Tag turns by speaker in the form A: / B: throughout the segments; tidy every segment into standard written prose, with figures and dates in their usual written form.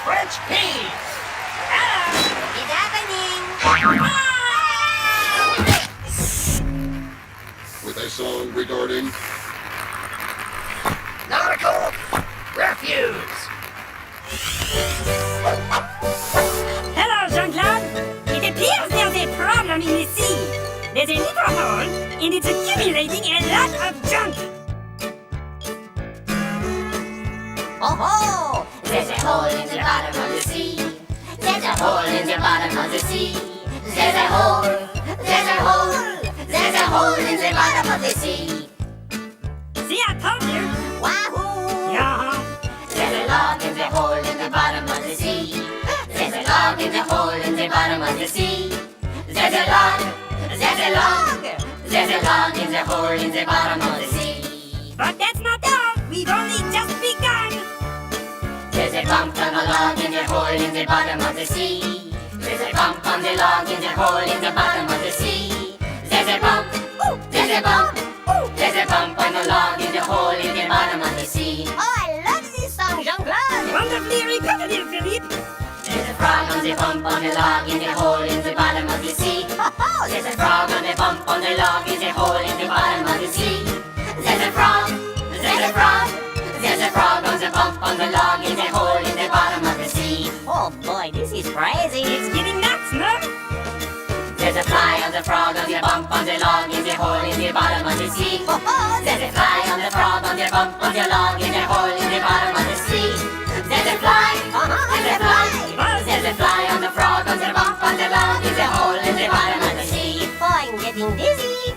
A: French peas.
B: It's happening.
C: With a song regarding
A: Nautical refuse.
D: Hello, Jean-Claude. It appears there's a problem in the sea. There's a little hole, and it's accumulating a lot of junk.
B: Oh, there's a hole in the bottom of the sea. There's a hole in the bottom of the sea. There's a hole. There's a hole. There's a hole in the bottom of the sea.
D: See, I told you.
B: Wahoo!
D: Yeah.
B: There's a log in the hole in the bottom of the sea. There's a log in the hole in the bottom of the sea. There's a log. There's a log. There's a log in the hole in the bottom of the sea.
D: But that's not all. We've only just begun.
B: There's a bump on the log in the hole in the bottom of the sea. There's a bump on the log in the hole in the bottom of the sea. There's a bump. There's a bump. There's a bump on the log in the hole in the bottom of the sea. Oh, I love this song, Jean-Claude.
D: Wonderfully repetitive, Philippe.
B: There's a frog on the bump on the log in the hole in the bottom of the sea. There's a frog on the bump on the log in the hole in the bottom of the sea. There's a frog. There's a frog. There's a frog on the bump on the log in the hole in the bottom of the sea. Oh boy, this is crazy.
D: It's getting nuts, no?
B: There's a fly on the frog on the bump on the log in the hole in the bottom of the sea. There's a fly on the frog on the bump on the log in the hole in the bottom of the sea. There's a fly. There's a fly. There's a fly on the frog on the bump on the log in the hole in the bottom of the sea. Oh, I'm getting dizzy.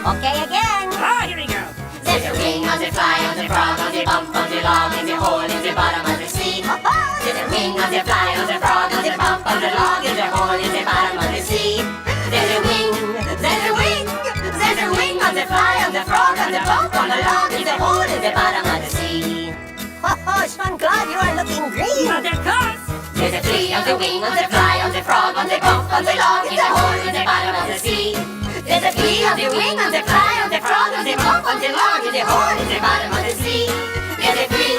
B: Okay, again.
D: Oh, here we go.
B: There's a wing on the fly on the frog on the bump on the log in the hole in the bottom of the sea. There's a wing on the fly on the frog on the bump on the log in the hole in the bottom of the sea. There's a wing, there's a wing, there's a wing on the fly on the frog on the bump on the log in the hole in the bottom of the sea. Oh, Jean-Claude, you are looking green.
D: But of course.
B: There's a flea on the wing on the fly on the frog on the bump on the log in the hole in the bottom of the sea. There's a flea on the wing on the fly on the frog on the bump on the log in the hole in the bottom of the sea. There's a flea,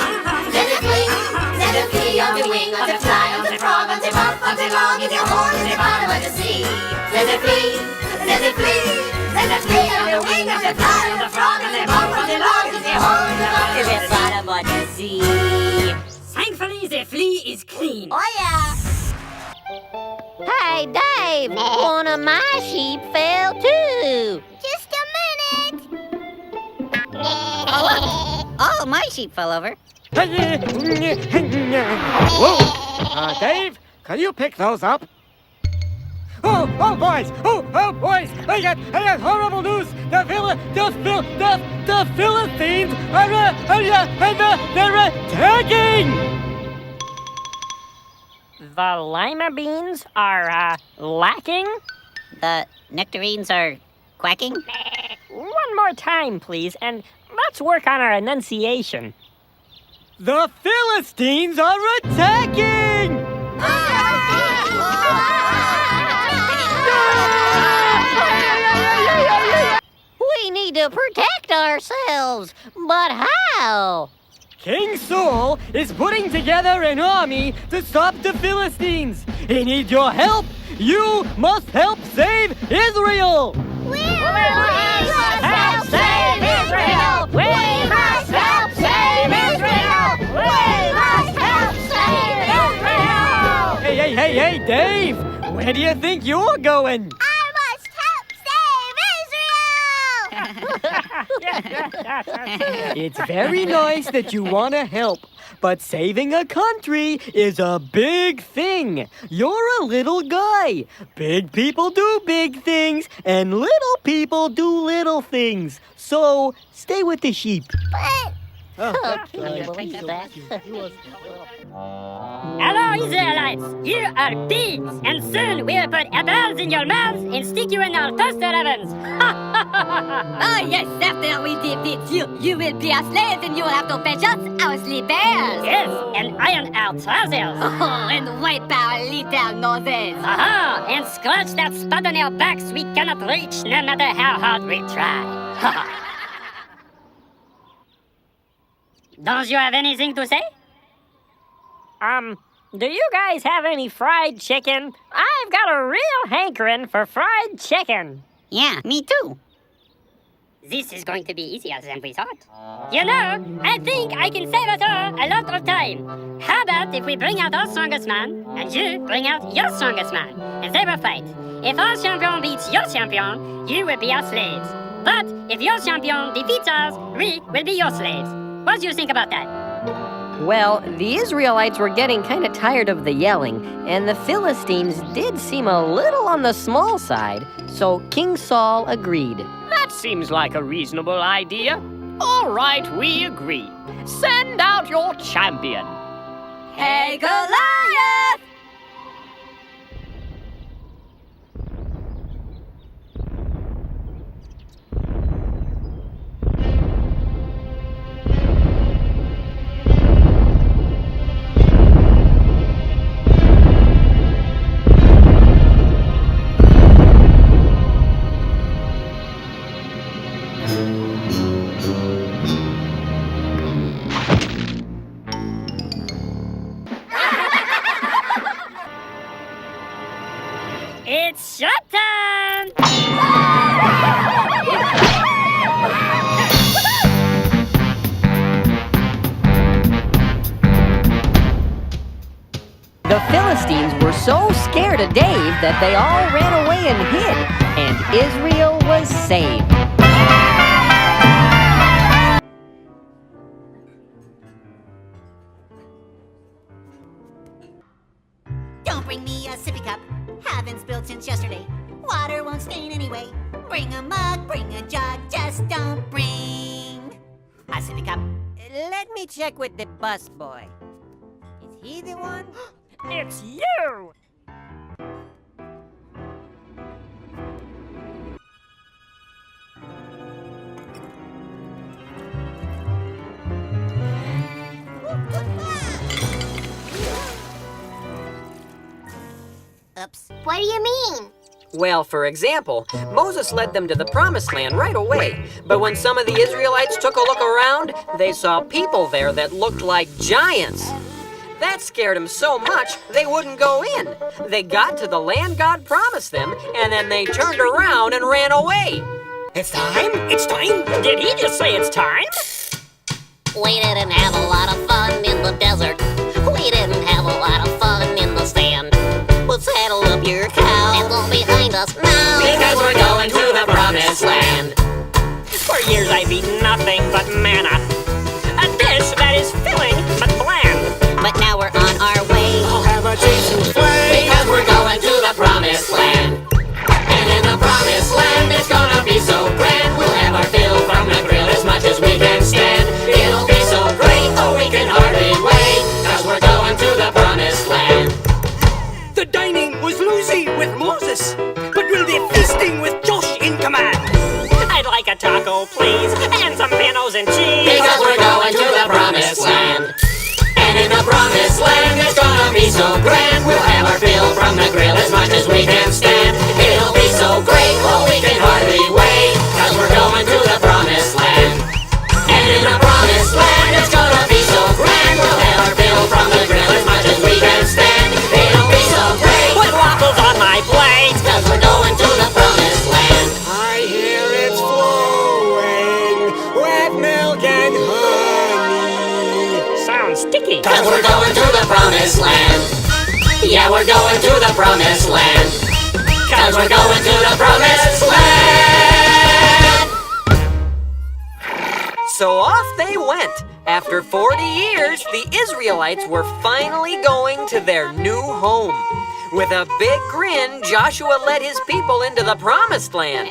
B: there's a flea, there's a flea on the wing on the fly on the frog on the bump on the log in the hole in the bottom of the sea. There's a flea, there's a flea, there's a flea on the wing of the fly on the frog on the bump on the log in the hole in the bottom of the sea.
D: Thankfully, the flea is clean.
B: Oh yeah.
E: Hey, Dave, one of my sheep fell too.
B: Just a minute.
E: Oh, my sheep fell over.
F: Whoa! Dave, can you pick those up? Oh, boys! Oh, boys! I got horrible news! The Philistines they're attacking!
D: The lima beans are, lacking?
E: The nectarines are quacking?
D: One more time, please, and let's work on our enunciation.
F: The Philistines are attacking!
E: We need to protect ourselves, but how?
F: King Saul is putting together an army to stop the Philistines. He needs your help. You must help save Israel.
E: We must help save Israel! We must help save Israel! We must help save Israel!
F: Hey, Dave! Where do you think you're going?
B: I must help save Israel!
F: It's very nice that you want to help, but saving a country is a big thing. You're a little guy. Big people do big things, and little people do little things. So, stay with the sheep.
E: Can you believe that?
D: Hello, Israelites! Here are pigs, and soon we'll put apples in your mouths and stick you in our toaster ovens.
G: Oh yes, after we defeat you, you will be a slave and you will have to fetch us our sleepers.
D: Yes, and iron our trousers.
G: Oh, and wipe our little noses.
D: Aha! And scratch that spot on our backs we cannot reach no matter how hard we try. Don't you have anything to say? Do you guys have any fried chicken? I've got a real hankering for fried chicken.
B: Yeah, me too.
G: This is going to be easier than we thought. You know, I think I can save us all a lot of time. How about if we bring out our strongest man, and you bring out your strongest man, and they will fight. If our champion beats your champion, you will be our slaves. But if your champion defeats us, we will be your slaves. What do you think about that?
F: Well, the Israelites were getting kind of tired of the yelling, and the Philistines did seem a little on the small side, so King Saul agreed.
H: That seems like a reasonable idea. All right, we agree. Send out your champion.
G: Hey, Goliath!
D: It's showtime!
F: The Philistines were so scared of Dave that they all ran away and hid, and Israel was saved.
B: Don't bring me a sippy cup. Haven't spilled since yesterday. Water won't stain anyway. Bring a mug, bring a jug. Just don't bring a sippy cup.
I: Let me check with the busboy. Is he the one?
D: It's you!
B: Oops.
E: What do you mean?
F: Well, for example, Moses led them to the Promised Land right away. But when some of the Israelites took a look around, they saw people there that looked like giants. That scared them so much, they wouldn't go in. They got to the land God promised them, and then they turned around and ran away.
H: It's time? It's time? Did he just say it's time?
B: We didn't have a lot of fun in the desert. We didn't have a lot of fun in the sand. Well, saddle up your cow and go behind us now,
H: Because we're going to the Promised Land. For years I've eaten nothing but manna, a dish that is filling but bland.
B: but now we're on our way.
H: I'll have a tasty flame. Because we're going to the Promised Land. And in the Promised Land it's gonna be so grand. We'll have our fill from the grill as much as we can stand. It'll be so great, oh we can hardly wait. Cause we're going to the Promised Land. The dining was loosey with Moses, but we'll be feasting with Josh in command. I'd like a taco, please, and some pinos and cheese. Because we're going to the Promised Land. And in the Promised Land it's gonna be so grand. We'll have our fill from the grill as much as we can stand. It'll be so great, oh we can hardly wait. Cause we're going to the Promised Land. And in the Promised Land it's gonna be so grand. We'll have our fill from the grill as much as we can stand. It'll be so great with waffles on my plate. Cause we're going to the Promised Land. I hear it's flowing with milk and honey. Sounds sticky. Cause we're going to the Promised Land. Yeah, we're going to the Promised Land. Cause we're going to the Promised Land.
F: So off they went. After 40 years, the Israelites were finally going to their new home. With a big grin, Joshua led his people into the Promised Land.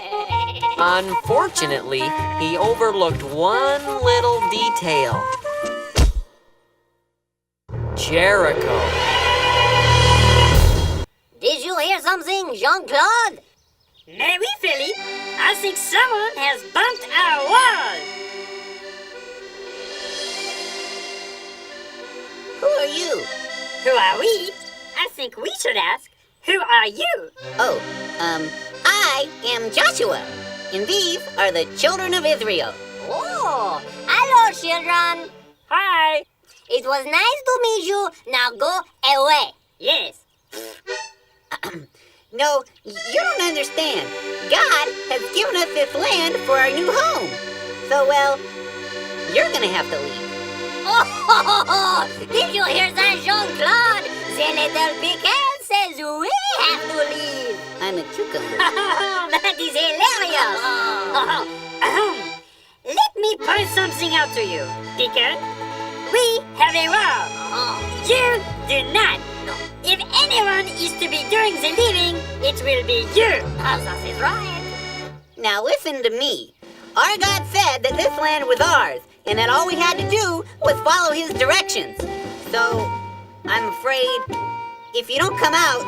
F: Unfortunately, he overlooked one little detail. Jericho.
B: Did you hear something, Jean-Claude?
D: Mais oui, Philly. I think someone has bumped our wall.
B: Who are you?
D: Who are we? I think we should ask, who are you?
B: Oh, I am Joshua, and these are the children of Israel.
G: Oh, hello, children.
D: Hi.
B: It was nice to meet you. Now go away.
G: Yes.
I: No, you don't understand. God has given us this land for our new home. So, well, you're gonna have to leave.
B: Oh, did you hear that, Jean-Claude? The little pickle says we have to leave.
I: I'm a cucumber.
B: That is hilarious.
G: Let me point something out to you, Dicker. We have a rule. You do not.
B: No.
G: If anyone is to be doing the living, it will be you.
B: That is right.
I: Now listen to me. Our God said that this land was ours, and that all we had to do was follow his directions. So, I'm afraid, if you don't come out,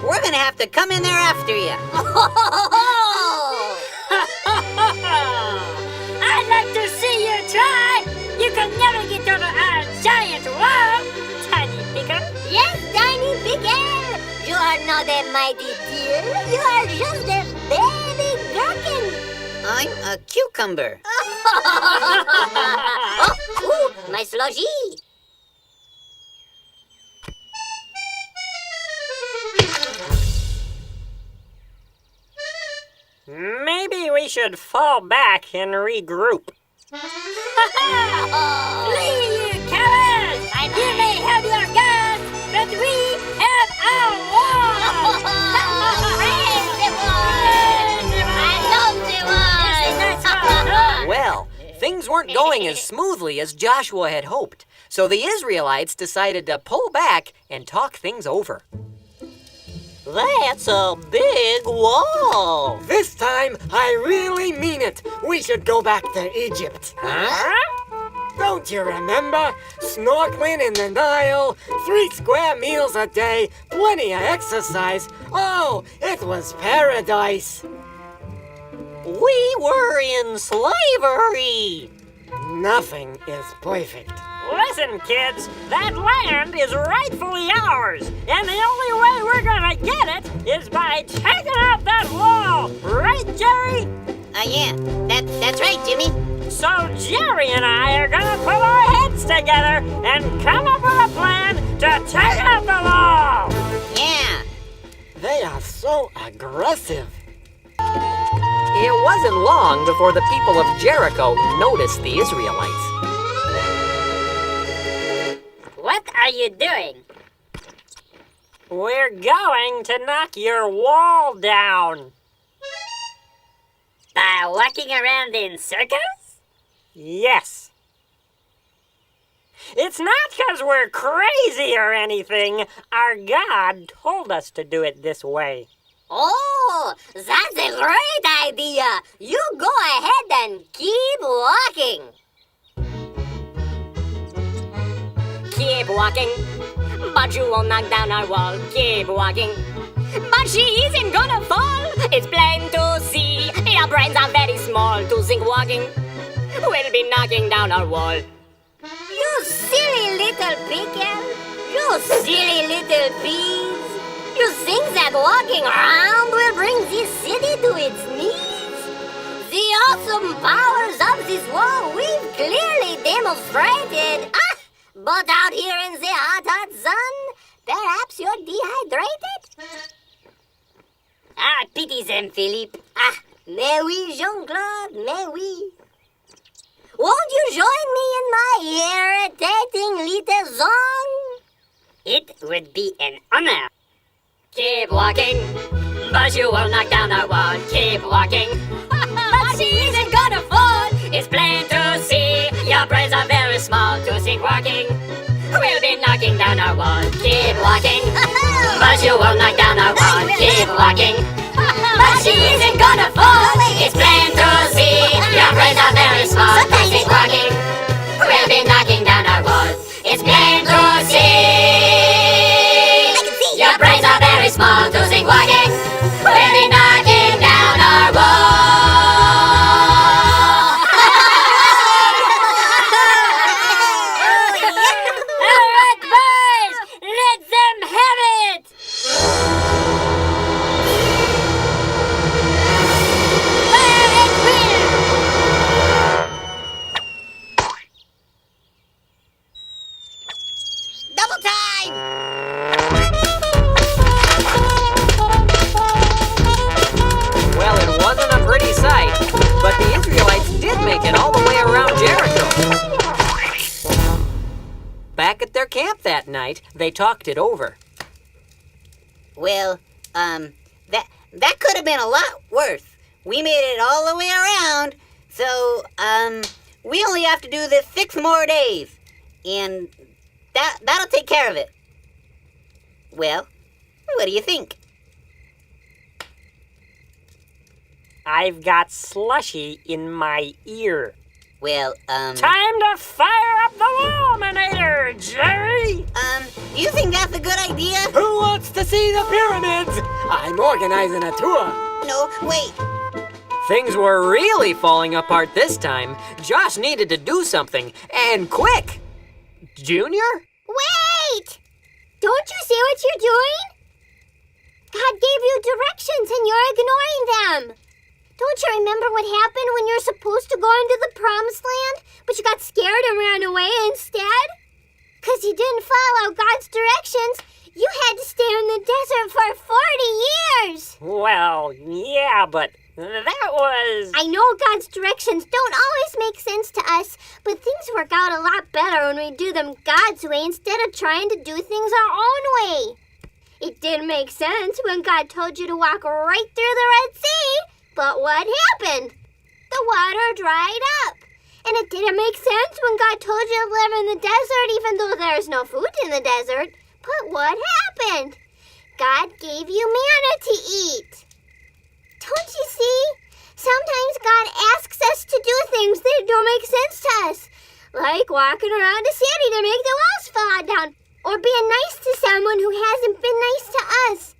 I: we're gonna have to come in there after you.
G: I'd like to see you try. You can never get over our giant wall, tiny picker.
B: Yes, tiny pickle. You are not a mighty deer. You are just a baby gherkin.
I: I'm a cucumber.
B: Oh, ooh, my sludgy.
J: Maybe we should fall back and regroup.
G: Flee, you cowards! You may have your guns, but we have our wall!
J: Well, things weren't going as smoothly as Joshua had hoped, so the Israelites decided to pull back and talk things over.
K: That's a big wall.
L: This time, I really mean it. We should go back to Egypt.
J: Huh?
L: Don't you remember? Snorkeling in the Nile, 3 square meals a day, plenty of exercise. Oh, it was paradise.
K: We were in slavery.
L: Nothing is perfect.
J: Listen, kids, that land is rightfully ours, and the only way we're gonna get it is by taking out that wall, right, Jerry?
I: Yeah, that's right, Jimmy.
J: So Jerry and I are gonna put our heads together and come up with a plan to take out the wall.
I: Yeah.
L: They are so aggressive.
J: It wasn't long before the people of Jericho noticed the Israelites.
G: What are you doing?
J: We're going to knock your wall down.
G: By walking around in circles?
J: Yes. It's not because we're crazy or anything. Our God told us to do it this way.
B: Oh, that's a great idea. You go ahead and keep walking.
K: Keep walking, but you won't knock down our wall. Keep walking, but she isn't gonna fall. It's plain to see, your brains are very small to think walking will be knocking down our wall.
B: You silly little pickle. You silly little peas. You think that walking around will bring this city to its knees? The awesome powers of this wall we've clearly demonstrated. But out here in the hot sun, perhaps you're dehydrated? Pity them, Philippe. Mais oui, Jean-Claude, mais oui. Won't you join me in my irritating little song?
G: It would be an honor.
K: Keep walking, but you won't knock down our wall. Keep walking, but she isn't gonna fall. It's plain to see, your brains are very small to think walking will be knocking down our wall. Keep walking, but you won't knock down our wall. Keep walking, but she isn't gonna fall. It's plain to see, your brains are very small to think walking will be knocking down our wall. It's plain to see, your brains are very small to think walking will be knocking down our wall.
G: All right, boys, let them have it. Fire at will.
J: at their camp that night, they talked it over.
I: Well, that could have been a lot worse. We made it all the way around, so, we only have to do this 6 more days. And that'll take care of it. Well, what do you think?
J: I've got slushy in my ear.
I: Well,
J: Time to fire up the Womanator, Jerry!
I: Do you think that's a good idea?
L: Who wants to see the pyramids? I'm organizing a tour.
I: No, wait.
J: Things were really falling apart this time. Josh needed to do something, and quick! Junior?
B: Wait! Don't you see what you're doing? God gave you directions and you're ignoring them. Don't you remember what happened when you're supposed to go into the promised land, but you got scared and ran away instead? Because you didn't follow God's directions, you had to stay in the desert for 40 years.
J: Well, yeah, but that was...
B: I know God's directions don't always make sense to us, but things work out a lot better when we do them God's way instead of trying to do things our own way. It didn't make sense when God told you to walk right through the Red Sea, but what happened? The water dried up. And it didn't make sense when God told you to live in the desert even though there's no food in the desert. But what happened? God gave you manna to eat. Don't you see? Sometimes God asks us to do things that don't make sense to us. Like walking around a city to make the walls fall down. Or being nice to someone who hasn't been nice to us.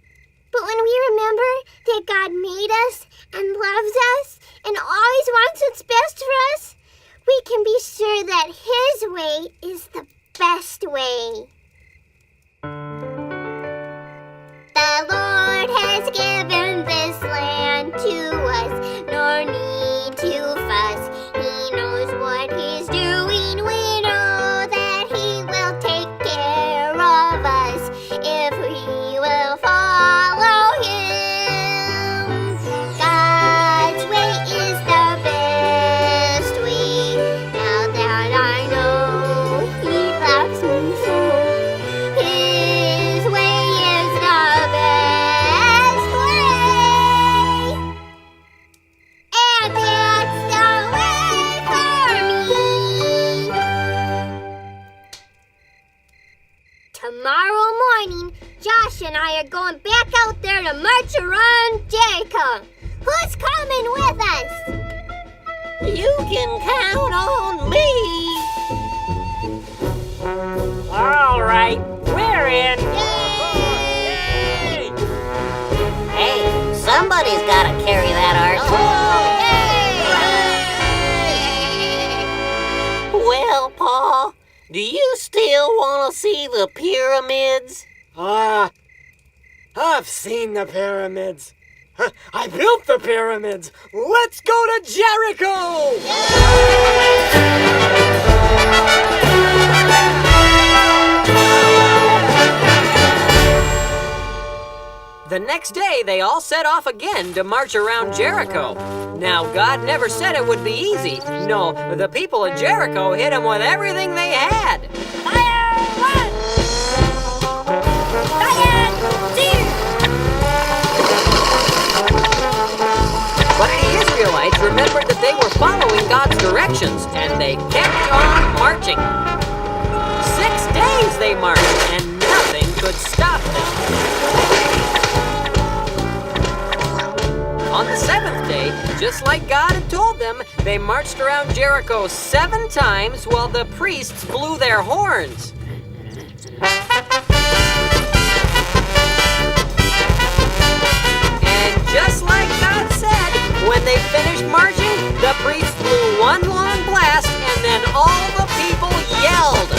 B: But when we remember that God made us and loves us and always wants what's best for us, we can be sure that His way is the best way. The Lord has given this land to us, nor need to fuss. He knows what He's doing. We know that He will take care of us if we will follow Him. God's way is the best way. Now that I know He loves me so, His way is the best way. And that's the way for me. Tomorrow morning, Josh and I are going back out there to march around Jericho. Who's coming with us?
E: You can count on me.
J: All right, we're in.
E: Yay!
I: Hey, somebody's gotta carry that ark.
E: Well, Pa, do you still want to see the pyramids?
L: I've seen the pyramids. I built the pyramids. Let's go to Jericho!
J: The next day, they all set off again to march around Jericho. Now, God never said it would be easy. No, the people of Jericho hit Him with everything they had.
G: Fire one! Fire two!
J: But the Israelites remembered that they were following God's directions, and they kept on marching. 6 days they marched, and nothing could stop them. On the 7th day, just like God had told them, they marched around Jericho 7 times while the priests blew their horns. And just like God said, when they finished marching, the priests blew one long blast, and then all the people yelled.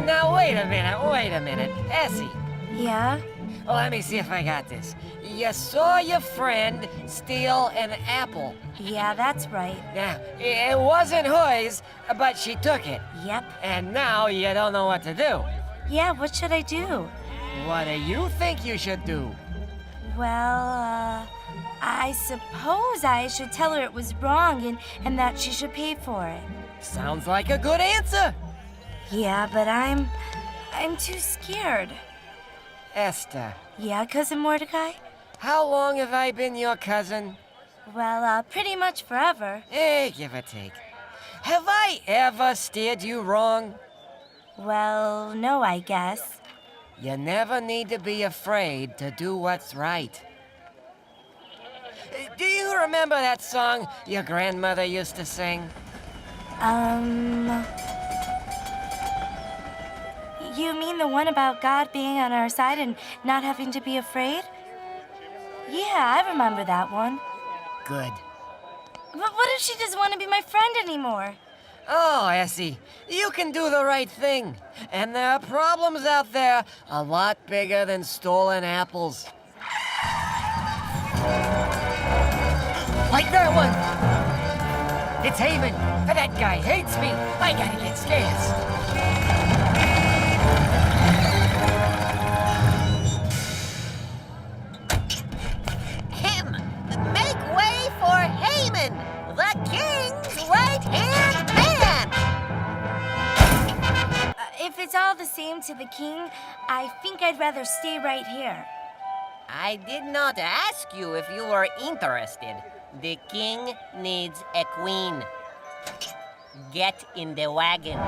L: Now, wait a minute. Essie,
M: Yeah?
L: let me see if I got this. You saw your friend steal an apple.
M: Yeah, that's right.
L: Now, it wasn't hers, but she took it.
M: Yep.
L: And now you don't know what to do.
M: Yeah, what should I do?
L: What do you think you should do?
M: Well, I suppose I should tell her it was wrong and that she should pay for it.
L: Sounds like a good answer.
M: Yeah, but I'm too scared.
L: Esther,
M: Yeah, Cousin Mordecai?
L: how long have I been your cousin?
M: Well, pretty much forever.
L: Give or take. Have I ever steered you wrong?
M: Well, no, I guess.
L: You never need to be afraid to do what's right. Do you remember that song your grandmother used to sing?
M: You mean the one about God being on our side and not having to be afraid? Yeah, I remember that one.
L: Good.
M: But what if she doesn't want to be my friend anymore?
L: Oh, Essie, you can do the right thing. And there are problems out there a lot bigger than stolen apples. Like that one! It's Haman. That guy hates me. I gotta get scarce.
E: Make way for Haman, the king's right-hand man!
M: If it's all the same to the king, I think I'd rather stay right here.
E: I did not ask you if you were interested. The king needs a queen. Get in the wagon.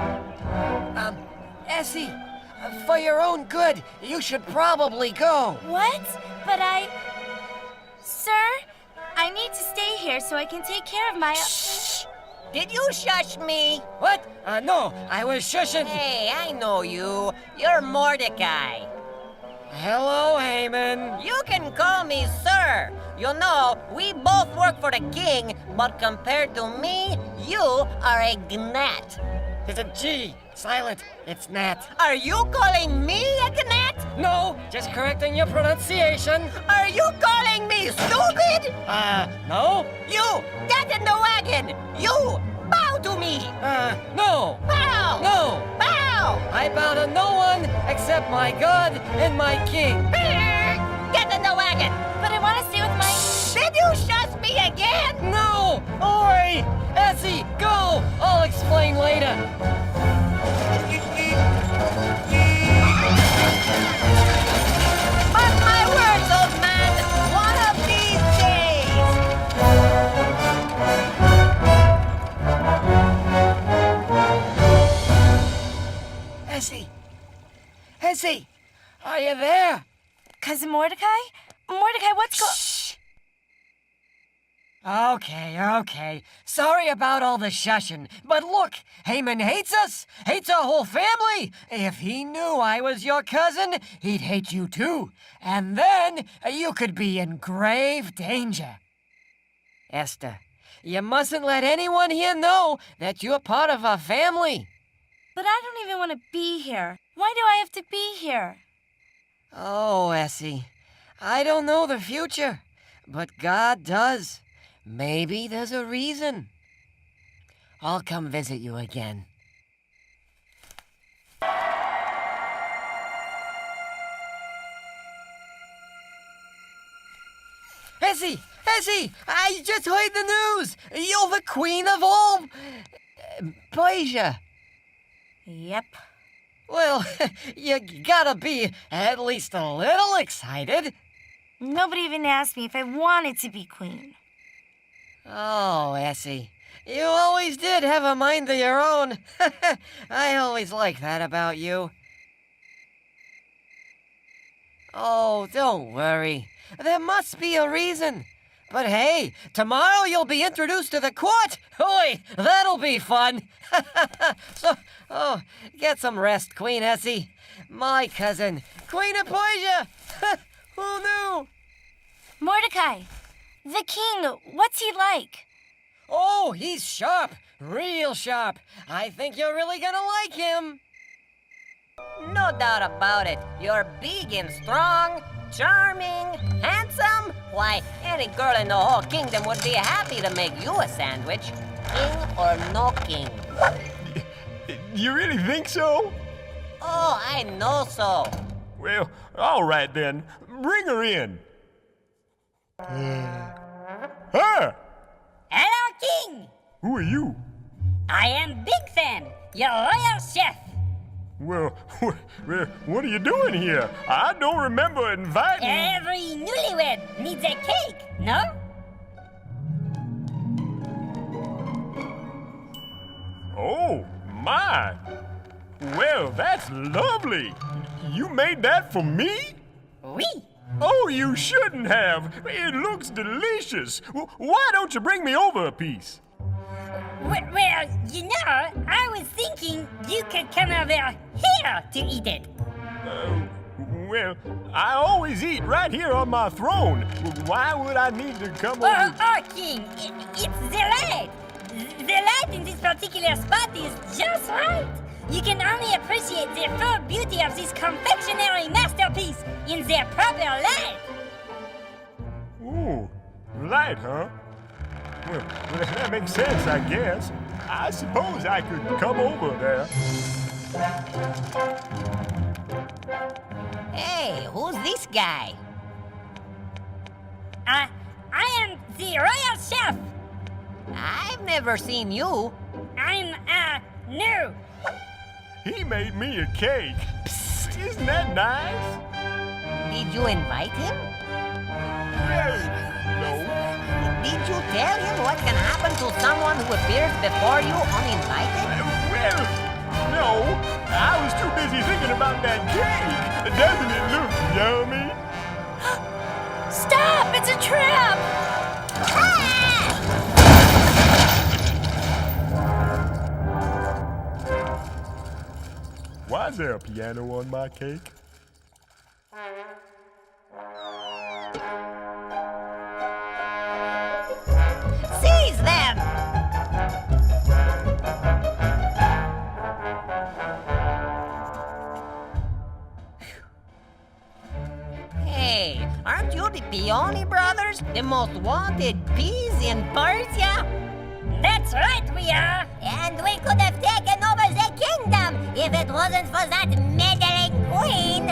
L: Essie, for your own good, you should probably go.
M: What? But Sir, I need to stay here so I can take care of my...
E: Shh! Did you shush me?
L: What? No, I was shushing.
E: Hey, I know you. You're Mordecai.
L: Hello, Haman.
E: You can call me sir. You know, we both work for the king, but compared to me, you are a gnat.
L: It's a G. Silent. It's Nat.
E: Are you calling me a gnat?
L: No, just correcting your pronunciation.
E: Are you calling me stupid?
L: No.
E: You, get in the wagon. You, bow to me.
L: No.
E: Bow.
L: No.
E: Bow.
L: I bow to no one except my God and my king.
E: Get in the wagon.
M: But I want to stay with my...
E: Did you shush me again?
L: No. Oi. Essie, go. I'll explain later.
E: Mark my words, old man. One of these days.
L: Essie, are you there?
M: Cousin Mordecai? Mordecai, what's
L: Shh. Okay. Sorry about all the shushing. But look, Haman hates us. Hates our whole family. If he knew I was your cousin, he'd hate you too. And then you could be in grave danger. Esther, you mustn't let anyone here know that you're part of our family.
M: But I don't even want to be here. Why do I have to be here?
L: Oh, Essie, I don't know the future, but God does. Maybe there's a reason. I'll come visit you again. Essie, I just heard the news. You're the queen of all Persia.
M: Yep.
L: Well, you gotta be at least a little excited.
M: Nobody even asked me if I wanted to be queen.
L: Oh, Essie, you always did have a mind of your own. I always liked that about you. Oh, don't worry. There must be a reason. But hey, tomorrow you'll be introduced to the court. Oi, that'll be fun. Get some rest, Queen Essie. My cousin, Queen of Persia. Who knew?
M: Mordecai, the king, what's he like?
L: Oh, he's sharp. Real sharp. I think you're really gonna like him.
E: No doubt about it. You're big and strong, charming, handsome. Why, any girl in the whole kingdom would be happy to make you a sandwich. King or no king?
N: You really think so?
E: Oh, I know so.
N: Well, all right then. Bring her in. Huh?
G: Hello, King!
N: Who are you?
G: I am Big Fan, your royal chef.
N: Well, what are you doing here? I don't remember inviting...
G: Every newlywed needs a cake, no?
N: Oh, my. Well, that's lovely. You made that for me?
G: Oui.
N: Oh, you shouldn't have. It looks delicious. Why don't you bring me over a piece?
G: Well, you know, I was thinking you could come over here to eat it.
N: Well, I always eat right here on my throne. Why would I need to come over?
G: Oh, King, it's the light. The light in this particular spot is just right. You can only appreciate the full beauty of this confectionery masterpiece in their proper light.
N: Ooh, light, huh? Well, that makes sense, I guess. I suppose I could come over there.
E: Hey, who's this guy?
G: I am the royal chef.
E: I've never seen you.
G: I'm, new.
N: He made me a cake. Psst, isn't that nice?
E: Did you invite him?
N: No.
E: Did you tell him what can happen to someone who appears before you uninvited?
N: Well, no. I was too busy thinking about that cake. Doesn't it look yummy?
M: Stop! It's a trap!
N: Why is there a piano on my cake?
E: Seize them! Hey, aren't you the Peony brothers? The most wanted peas in Persia?
G: That's right, we are.
B: And we could have taken over the kingdom if it wasn't for that meddling queen.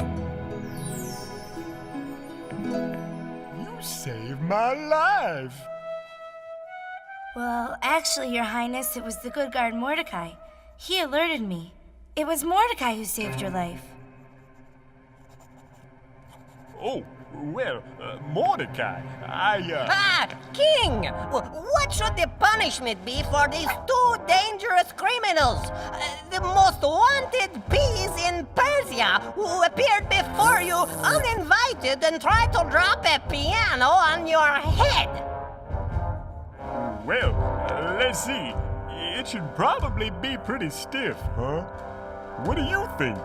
N: You saved my life.
M: Well, actually, Your Highness, it was the good guard Mordecai. He alerted me. It was Mordecai who saved your life.
N: Oh, well, Mordecai,
E: King! What should the punishment be for these two dangerous criminals? The most wanted peas in Persia who appeared before you uninvited and tried to drop a piano on your head.
N: Well, let's see. It should probably be pretty stiff, huh? What do you think?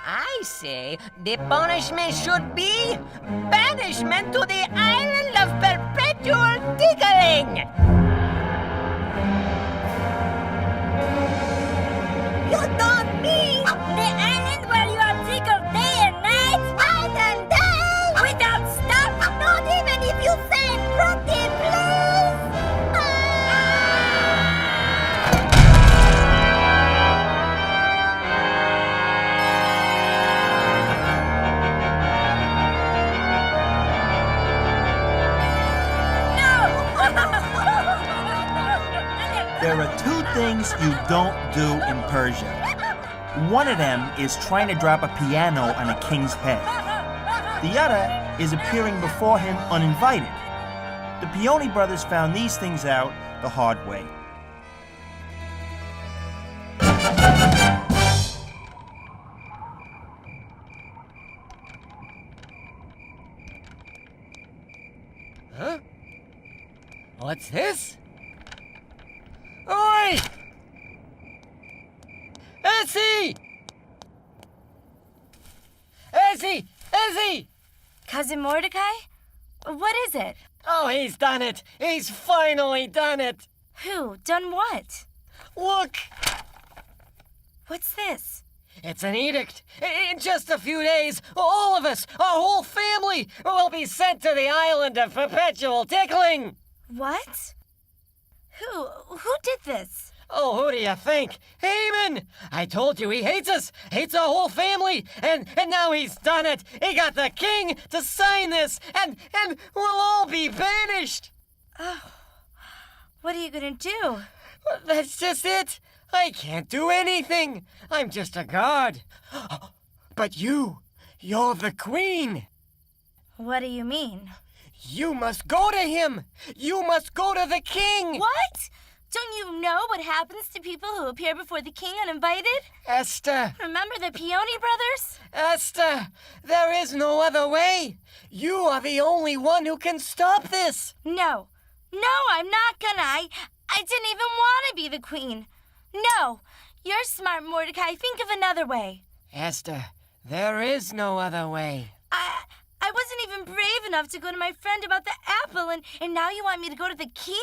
E: I say the punishment should be banishment to the island of perpetual tickling.
G: You don't mean the island where you are tickled day and night?
B: Night and day!
G: Without stop?
B: Not even if you say pretty please!
O: There are two things you don't do in Persia. One of them is trying to drop a piano on a king's head. The other is appearing before him uninvited. The Peony brothers found these things out the hard way.
L: Huh? What's this? Oi! Essie! Essie! Essie!
M: Cousin Mordecai? What is it?
L: Oh, he's done it! He's finally done it!
M: Who? Done what?
L: Look!
M: What's this?
L: It's an edict. In just a few days, all of us, our whole family, will be sent to the island of perpetual tickling.
M: What? Who did this?
L: Oh, who do you think? Haman! I told you he hates us, hates our whole family, and now he's done it. He got the king to sign this, and we'll all be banished.
M: Oh, what are you gonna do?
L: That's just it. I can't do anything. I'm just a guard. But you're the queen.
M: What do you mean?
L: You must go to him. You must go to the king.
M: What? Don't you know what happens to people who appear before the king uninvited?
L: Esther.
M: Remember the Peony brothers?
L: Esther, there is no other way. You are the only one who can stop this.
M: No, I'm not gonna. I didn't even want to be the queen. No, you're smart, Mordecai. Think of another way.
L: Esther, there is no other way.
M: I wasn't even brave enough to go to my friend about the apple, and now you want me to go to the king?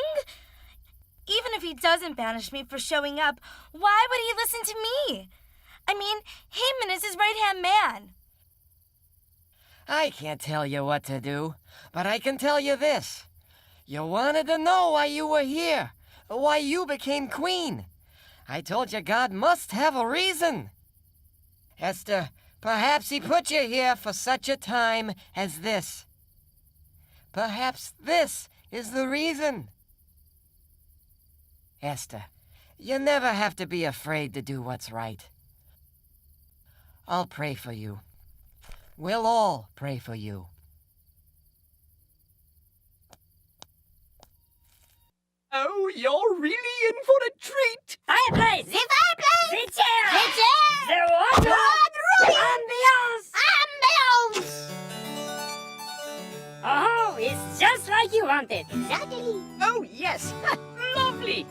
M: Even if he doesn't banish me for showing up, why would he listen to me? I mean, Haman is his right-hand man.
L: I can't tell you what to do, but I can tell you this. You wanted to know why you were here, why you became queen. I told you God must have a reason. Esther, perhaps he put you here for such a time as this. Perhaps this is the reason. Esther, you never have to be afraid to do what's right. I'll pray for you. We'll all pray for you.
F: Oh, you're really in for a treat.
G: Fireplace!
I: The fireplace!
G: The chair!
I: The chair!
G: The water!
I: Ambiance!
G: Oh, it's just like you wanted.
I: Exactly.
F: Oh, yes. Lovely.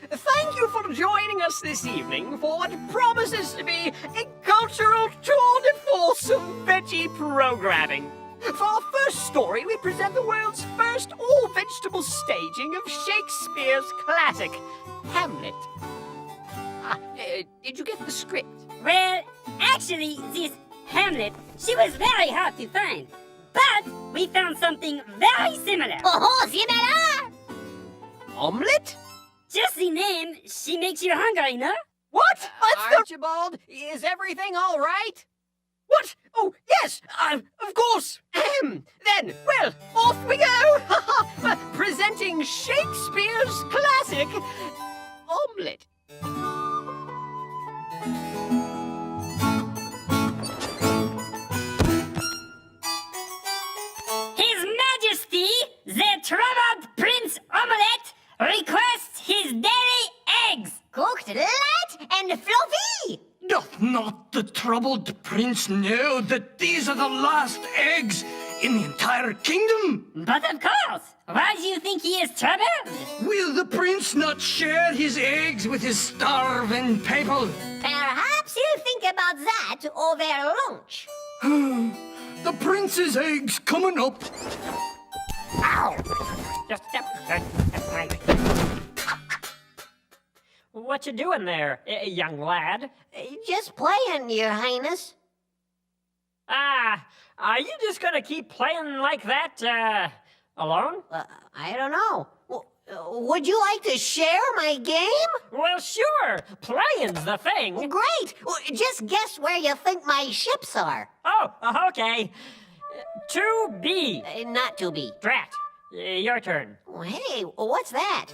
F: Thank you for joining us this evening for what promises to be a cultural tour de force of veggie programming. For our first story, we present the world's first all-vegetable staging of Shakespeare's classic, Hamlet. Did you get the script?
G: Well, actually, this Hamlet, she was very hard to find. But we found something very similar.
I: Oh, similar!
F: Omelette?
G: Just the name, she makes you hungry, no?
F: What? Archibald, is everything all right? What? Oh, yes, of course. Then, well, off we go. Presenting Shakespeare's classic, Omelette.
G: His Majesty, the troubled Prince Omelette, requests his daily eggs.
I: Cooked, light, and fluffy.
A: Doth not the troubled prince know that these are the last eggs in the entire kingdom?
G: But of course. Why do you think he is troubled?
A: Will the prince not share his eggs with his starving people?
I: Perhaps he'll think about that over lunch.
A: The prince's eggs coming up.
G: Ow! Just step my way.
F: What you doing there, young lad?
I: Just playing, Your Highness.
F: Are you just gonna keep playing like that, alone?
I: I don't know. Would you like to share my game?
F: Well, sure. Playing's the thing.
I: Great. Just guess where you think my ships are.
F: Oh, okay. 2B.
I: Not to be.
F: Drat. Your turn.
I: Hey, what's that?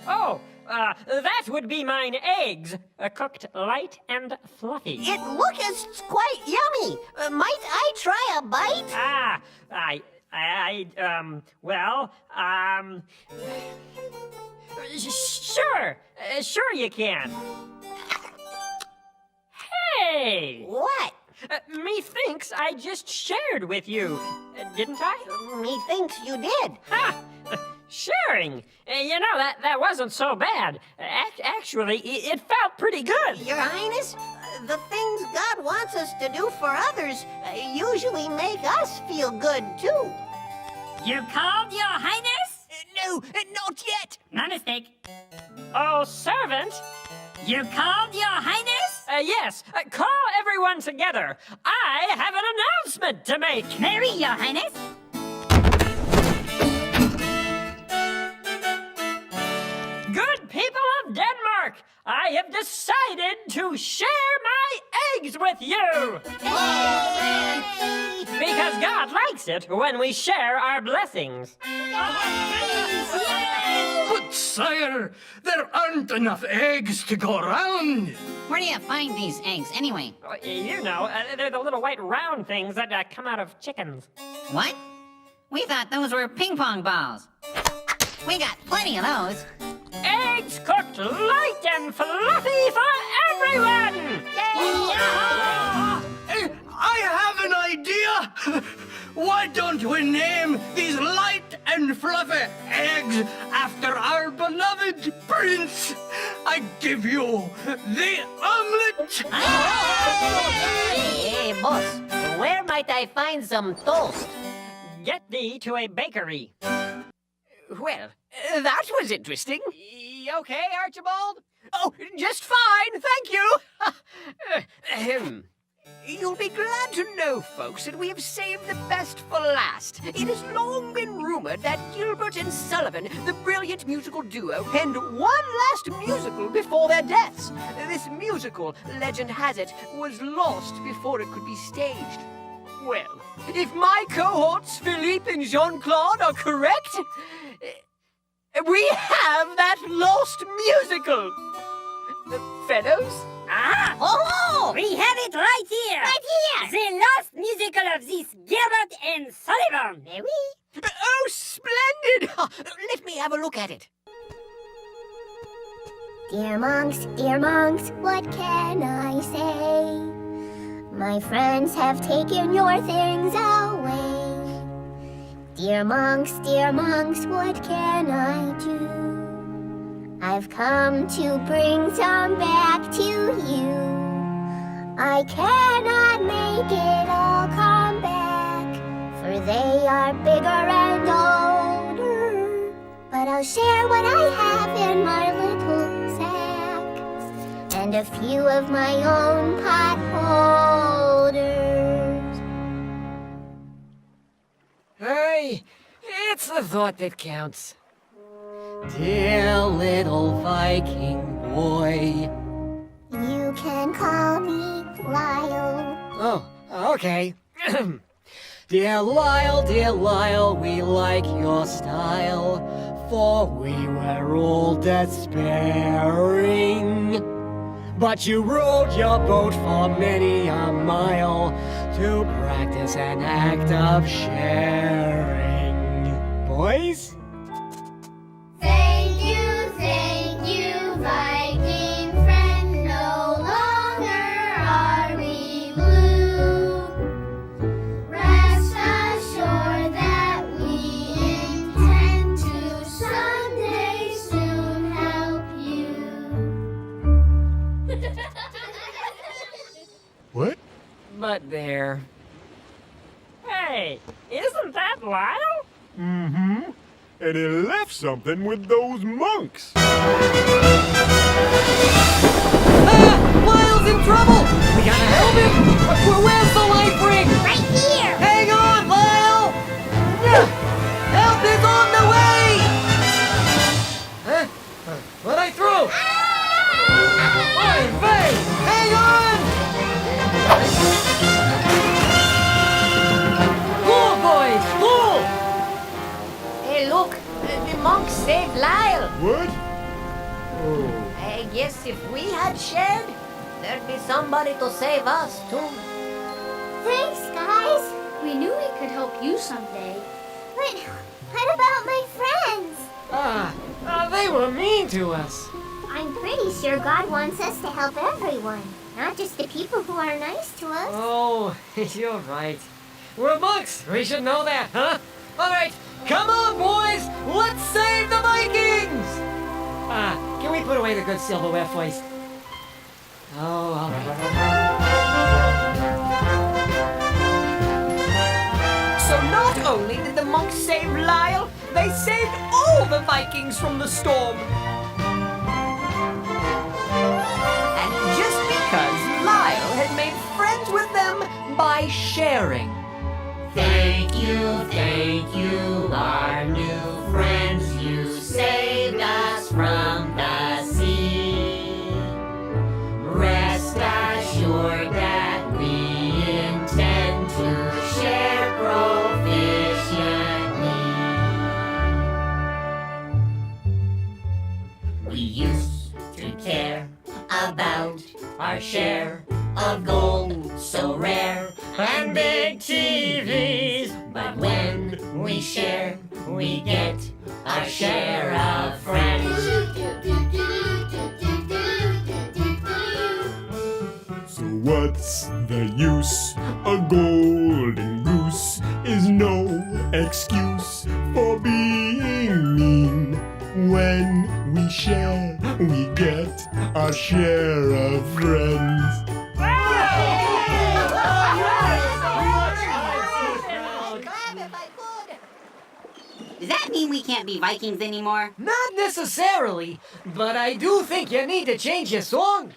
F: Oh, that would be mine eggs, cooked light and fluffy.
I: It looks quite yummy. Might I try a bite?
F: Sure you can. Hey!
I: What?
F: Methinks I just shared with you, didn't I?
I: Methinks you did.
F: Ha! Sharing? You know, that wasn't so bad. Actually, it felt pretty good.
I: Your Highness, the things God wants us to do for others usually make us feel good, too.
G: You called Your Highness?
F: No, not yet.
G: My mistake.
F: Oh, servant?
G: You called Your Highness?
L: Yes, call everyone together. I have an announcement to make.
D: Mary, Your Highness.
L: Good people of Denmark, I have decided to share my eggs with you. Because God likes it when we share our blessings.
A: But sire, there aren't enough eggs to go around.
I: Where do you find these eggs, anyway?
L: You know, they're the little white round things that come out of chickens.
I: What? We thought those were ping pong balls. We got plenty of those.
L: Eggs cooked light and fluffy for everyone!
A: I have an idea. Why don't we name these light and fluffy eggs after our beloved prince? I give you the omelet.
E: Hey, boss, where might I find some toast?
L: Get thee to a bakery.
J: Well, that was interesting.
L: Okay, Archibald?
J: Oh, just fine, thank you. You'll be glad to know, folks, that we have saved the best for last. It has long been rumored that Gilbert and Sullivan, the brilliant musical duo, penned one last musical before their deaths. This musical, legend has it, was lost before it could be staged. Well, if my cohorts, Philippe and Jean-Claude, are correct, we have that lost musical. Fellows?
D: Ah!
G: Oh! We have it right here!
D: Right here!
G: The lost musical of this Gilbert and Sullivan!
D: Mais oui!
J: Oh, splendid! Let me have a look at it.
B: Dear monks, what can I say? My friends have taken your things away. Dear monks, what can I do? I've come to bring some back to you. I cannot make it all come back, for they are bigger and older. But I'll share what I have in my little sack, and a few of my own pot holders.
L: Hey, it's the thought that counts. Dear little Viking boy.
B: You can call me Lyle.
L: Oh, okay. Dear Lyle, we like your style, for we were all despairing. But you rowed your boat for many a mile to practice an act of sharing. Boys?
B: Thank you, Viking friend. No longer are we blue. Rest assured that we intend to someday soon help you.
N: What?
L: But there. Hey, isn't that Lyle?
N: Mm-hmm. And he left something with those monks.
L: Lyle's in trouble! We gotta help him! Where's the life ring?
D: Right here!
L: Hang on, Lyle! Help is on the way! Huh? What I threw? Hey, Faye! Hang on! Cool, boys! Cool!
E: Hey, look, the monks saved Lyle.
N: What? Oh.
E: I guess if we had shared, there'd be somebody to save us, too.
B: Thanks, guys. We knew we could help you someday. But what about my friends?
L: They were mean to us.
B: I'm pretty sure God wants us to help everyone, not just the people who are nice to us.
L: Oh, you're right. We're monks. We should know that, huh? All right, come on, boys. Let's save the Vikings. Can we put away the good silverware first? Oh, all right.
J: So not only did the monks save Lyle, they saved all the Vikings from the storm. And just because
L: friends with them by sharing.
H: Thank you, our new friends. You saved us from the sea. Rest assured that we intend to share proficiently. We used to care about our share of gold so rare and big TVs. But when we share, we get our share of friends.
N: So what's the use? A golden goose is no excuse for being mean. When we share, we get our share of friends.
I: Does that mean we can't be Vikings anymore?
L: Not necessarily, but I do think you need to change your song.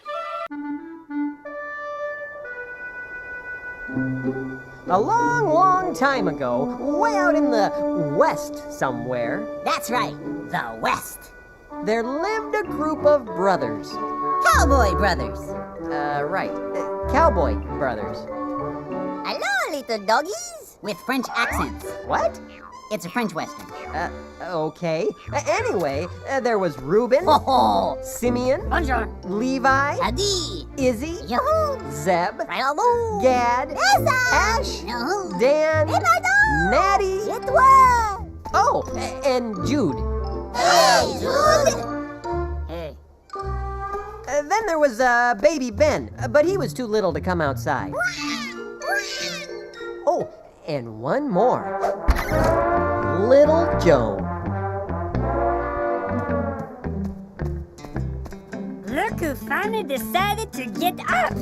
F: A long, long time ago, way out in the West somewhere,
I: That's right, the West.
F: there lived a group of brothers.
I: Cowboy brothers.
F: Right. Cowboy brothers.
I: Hello, little doggies. With French accents.
F: What?
I: It's a French Western.
F: Okay. Anyway, there was Reuben,
I: Oh,
F: Simeon,
G: Bonjour.
F: Levi,
I: Adi.
F: Izzy,
I: Yoo-hoo.
F: Zeb,
I: Hello.
F: Gad,
I: Yes,
F: Ash,
I: Yoo-hoo.
F: Dan,
I: Et pardon.
F: Natty,
I: Et toi.
F: oh, and Jude.
I: Hey, Jude.
G: Hey.
F: Then there was baby Ben, but he was too little to come outside. Oh, and one more. Little Joe.
G: Look who finally decided to get up.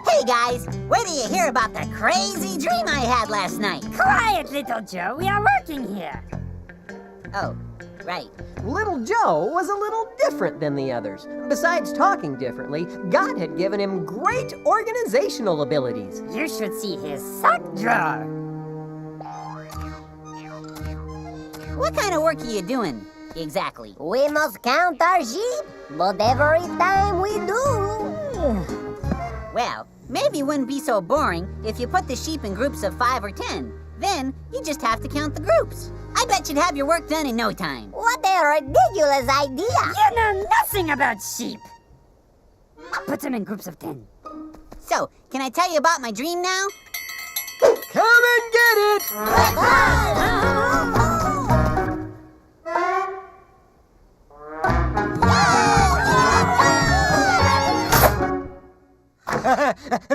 I: Hey, guys. Wait till you hear about the crazy dream I had last night.
G: Quiet, little Joe. We are working here.
I: Oh, right.
F: Little Joe was a little different than the others. Besides talking differently, God had given him great organizational abilities.
G: You should see his sock drawer.
I: What kind of work are you doing, exactly?
E: We must count our sheep, but every time we do.
I: Well, maybe it wouldn't be so boring if you put the sheep in groups of 5 or 10. Then you just have to count the groups. I bet you'd have your work done in no time.
E: What a ridiculous idea!
G: You know nothing about sheep. Put them in groups of 10.
I: So, can I tell you about my dream now?
F: Come and get it!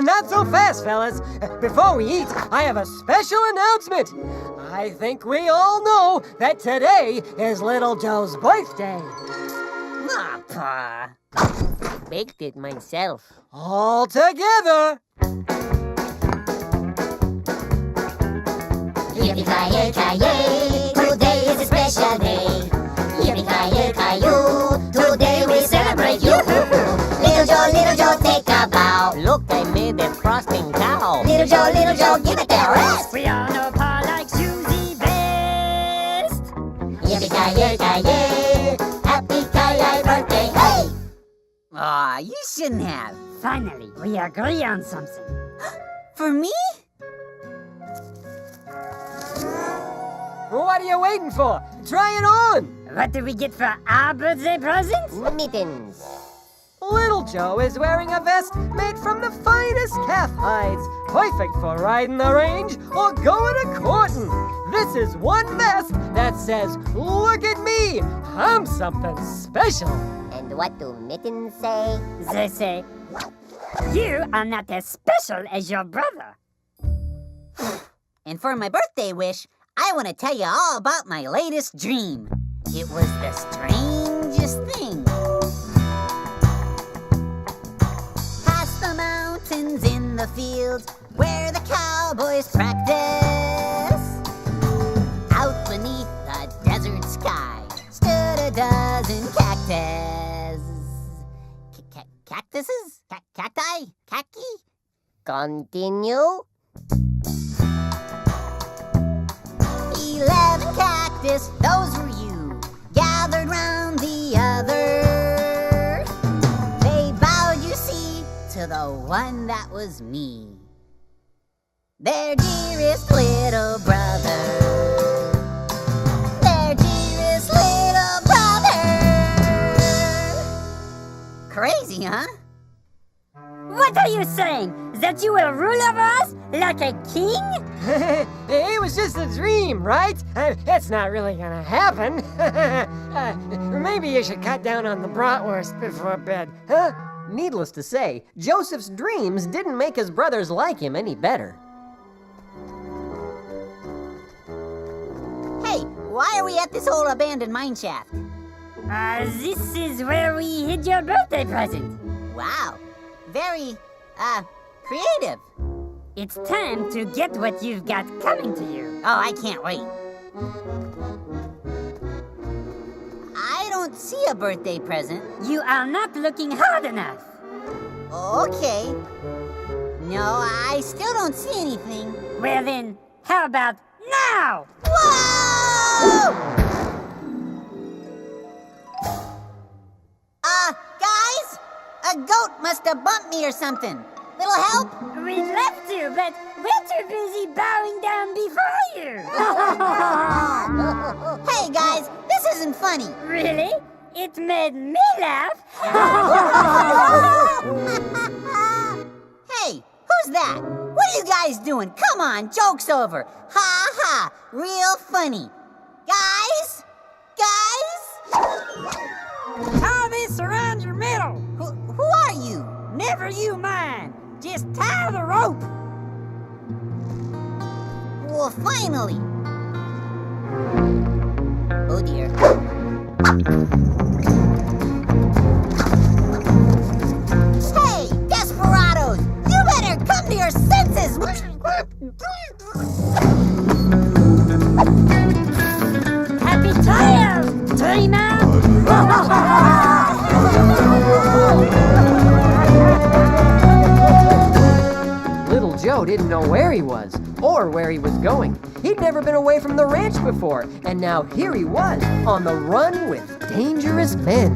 F: Not so fast, fellas. Before we eat, I have a special announcement. I think we all know that today is Little Joe's birthday.
E: Ah, Pa. Baked it myself.
F: All together.
B: Yippee-ki-yay, today is a special day. Yippee-ki-yay, today we celebrate you. Little Joe, take a bow.
E: Look, I made a frosting cow.
B: Little Joe, give it a rest.
G: We all know Pa likes you the best.
B: Yippee-ki-yay, happy Ki-Yay birthday, hey!
I: Aw, you shouldn't have.
G: Finally, we agree on something.
I: For me?
F: What are you waiting for? Try it on.
G: What do we get for our birthday present?
E: Mittens.
F: Little Joe is wearing a vest made from the finest calf hides, perfect for riding the range or going a courting. This is one vest that says, "Look at me, I'm something special."
E: And what do mittens say?
G: They say, you are not as special as your brother.
I: And for my birthday wish, I want to tell you all about my latest dream. It was the strangest thing. Past the mountains in the fields where the cowboys practice. Out beneath the desert sky stood a dozen cactuses. Cactuses? Cacti? Khaki?
E: Continue.
I: 11 cactus, those were you, gathered round the other. They bowed, you see, to the one that was me, their dearest little brother. Their dearest little brother. Crazy, huh?
G: What are you saying? That you will rule over us like a king?
L: It was just a dream, right? It's not really gonna happen. Maybe you should cut down on the bratwurst before bed, huh?
J: Needless to say, Joseph's dreams didn't make his brothers like him any better.
I: Hey, why are we at this old abandoned mine shaft?
G: This is where we hid your birthday present.
I: Wow, very, creative.
G: It's time to get what you've got coming to you.
I: Oh, I can't wait. I don't see a birthday present.
G: You are not looking hard enough.
I: Okay. No, I still don't see anything.
G: Well then, how about now?
I: Whoa! Guys? A goat must have bumped me or something. Little help?
G: We'd love to, but we're too busy bowing down before you.
I: Hey guys, this isn't funny.
G: Really? It made me laugh.
I: Hey, who's that? What are you guys doing? Come on, joke's over. Ha ha, real funny. Guys?
L: Tie this around your middle.
I: Who are you?
L: Never you mind. Just tie the rope.
I: Well, finally. Oh dear. Hey, desperados! You better come to your senses!
G: Happy trials, dreamer!
J: Little Joe didn't know where he was, or where he was going. He'd never been away from the ranch before, and now here he was, on the run with dangerous men.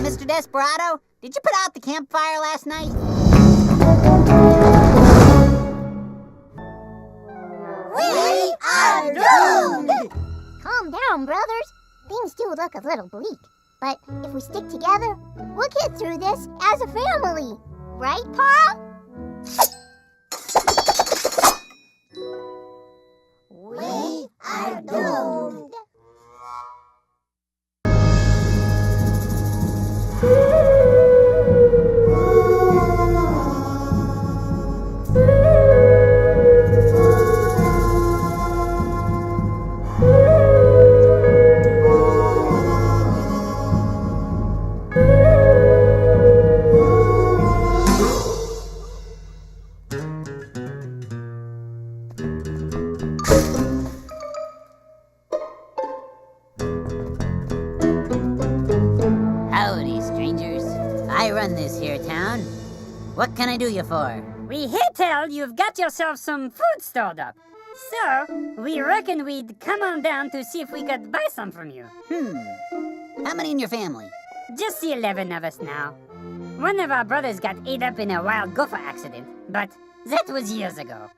I: Mr. Desperado, did you put out the campfire last night? We are doomed!
P: Calm down, brothers. Things do look a little bleak. But if we stick together, we'll get through this as a family. Right, Paul?
I: We are doomed! Howdy, strangers. I run this here town. What can I do you for?
G: We hear tell you've got yourself some food stored up. So, we reckon we'd come on down to see if we could buy some from you.
I: How many in your family?
G: Just the 11 of us now. One of our brothers got ate up in a wild gopher accident, but that was years ago.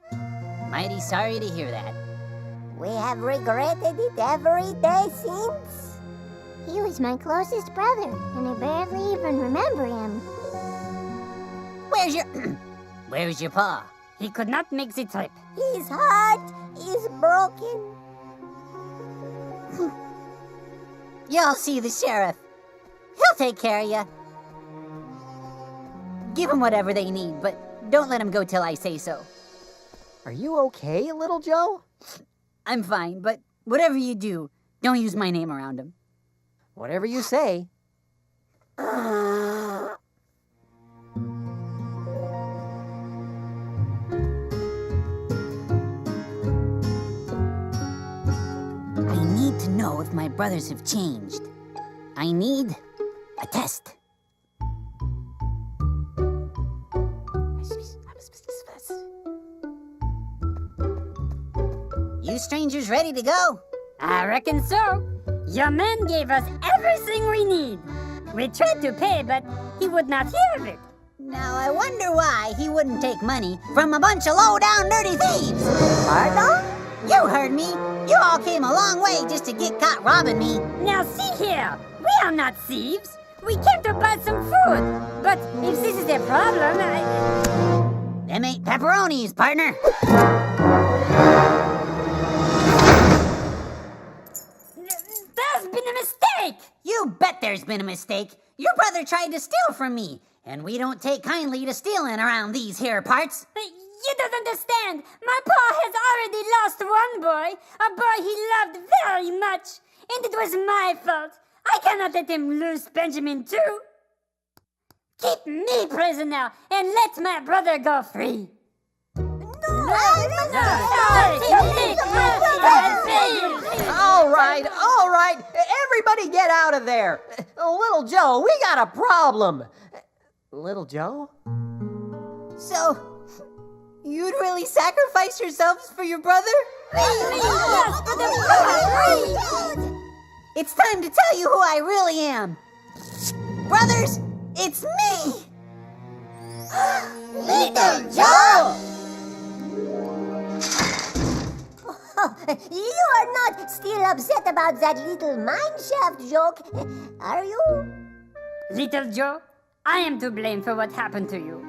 I: Mighty sorry to hear that.
P: We have regretted it every day since. He was my closest brother, and I barely even remember him.
I: Where's your pa?
G: He could not make the trip.
P: His heart is broken.
I: Y'all see the sheriff. He'll take care of you. Give them whatever they need, but don't let them go till I say so.
J: Are you okay, Little Joe?
I: I'm fine, but whatever you do, don't use my name around him.
J: Whatever you say.
I: I need to know if my brothers have changed. I need a test. you strangers ready to go?
G: I reckon so. Your man gave us everything we need. We tried to pay, but he would not hear of it.
I: Now I wonder why he wouldn't take money from a bunch of low-down dirty thieves. Pardon? You heard me. You all came a long way just to get caught robbing me.
G: Now see here, we are not thieves. We came to buy some food. But if this is a problem,
I: Them ain't pepperonis, partner.
G: There's been a mistake.
I: You bet there's been a mistake. Your brother tried to steal from me, and we don't take kindly to stealing around these here parts.
G: You don't understand. My pa has already lost one boy, a boy he loved very much, and it was my fault. I cannot let him lose Benjamin too. Keep me prisoner and let my brother go free.
F: All right. Everybody get out of there. Little Joe, we got a problem. Little Joe?
I: So, you'd really sacrifice yourselves for your brother? It's time to tell you who I really am. Brothers, it's me!
P: Little Joe! You are not still upset about that little mineshaft joke, are you?
G: Little Joe, I am to blame for what happened to you.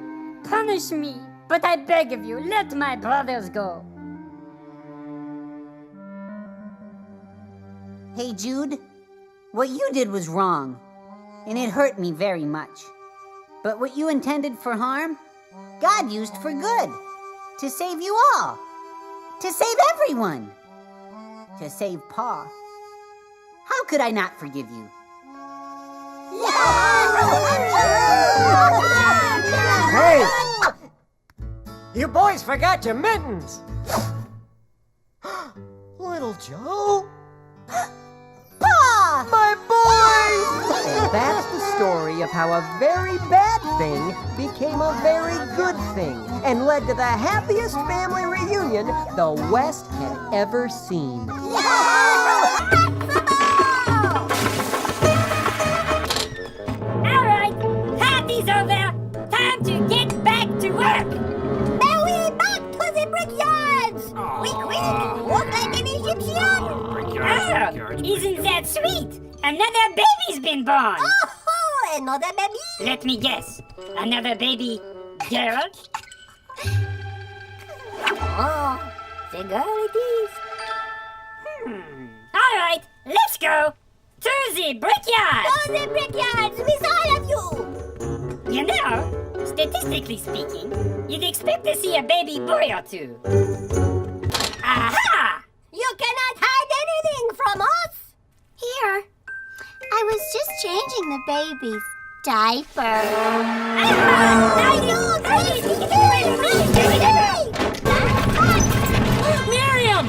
G: Punish me, but I beg of you, let my brothers go.
I: Hey, Jude, what you did was wrong, and it hurt me very much. But what you intended for harm, God used for good, to save you all, to save everyone, to save Pa. How could I not forgive you?
F: Hey! You boys forgot your mittens! Little Joe?
I: Pa!
F: My boy! And that's the story of how a very bad thing became a very good thing and led to the happiest family reunion the West had ever seen.
G: All right, party's over. Time to get back to work.
P: Now we back to the brickyards! Quick, walk like an Egyptian!
G: Oh, isn't that sweet? Another baby's been born.
P: Oh, another baby?
G: Let me guess. Another baby girl?
P: Oh, the girl it is.
G: All right, let's go to the brickyard.
P: To the brickyards with all of you!
G: You know, statistically speaking, you'd expect to see a baby boy or two. Aha!
P: You cannot hide anything from us! Here, I was just changing the baby's diaper.
L: Miriam!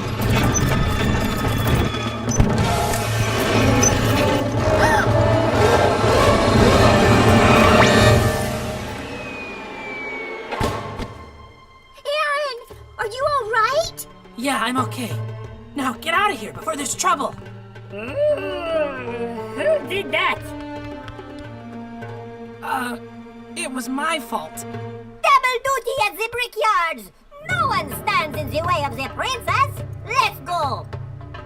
P: Aaron, are you all right?
L: Yeah, I'm okay. Now get out of here before there's trouble.
G: Who did that?
L: It was my fault.
P: Double duty at the brickyards! No one stands in the way of the princess! Let's go!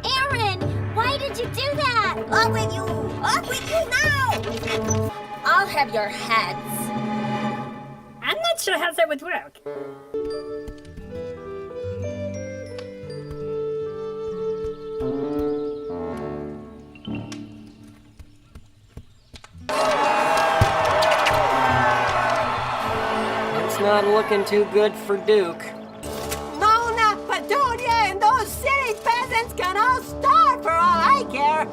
P: Aaron, why did you do that? Up with you! Up with you now!
M: I'll have your heads.
G: I'm not sure how that would work.
F: It's not looking too good for Duke.
E: Nona, Petunia, and those silly peasants can all starve for all I care.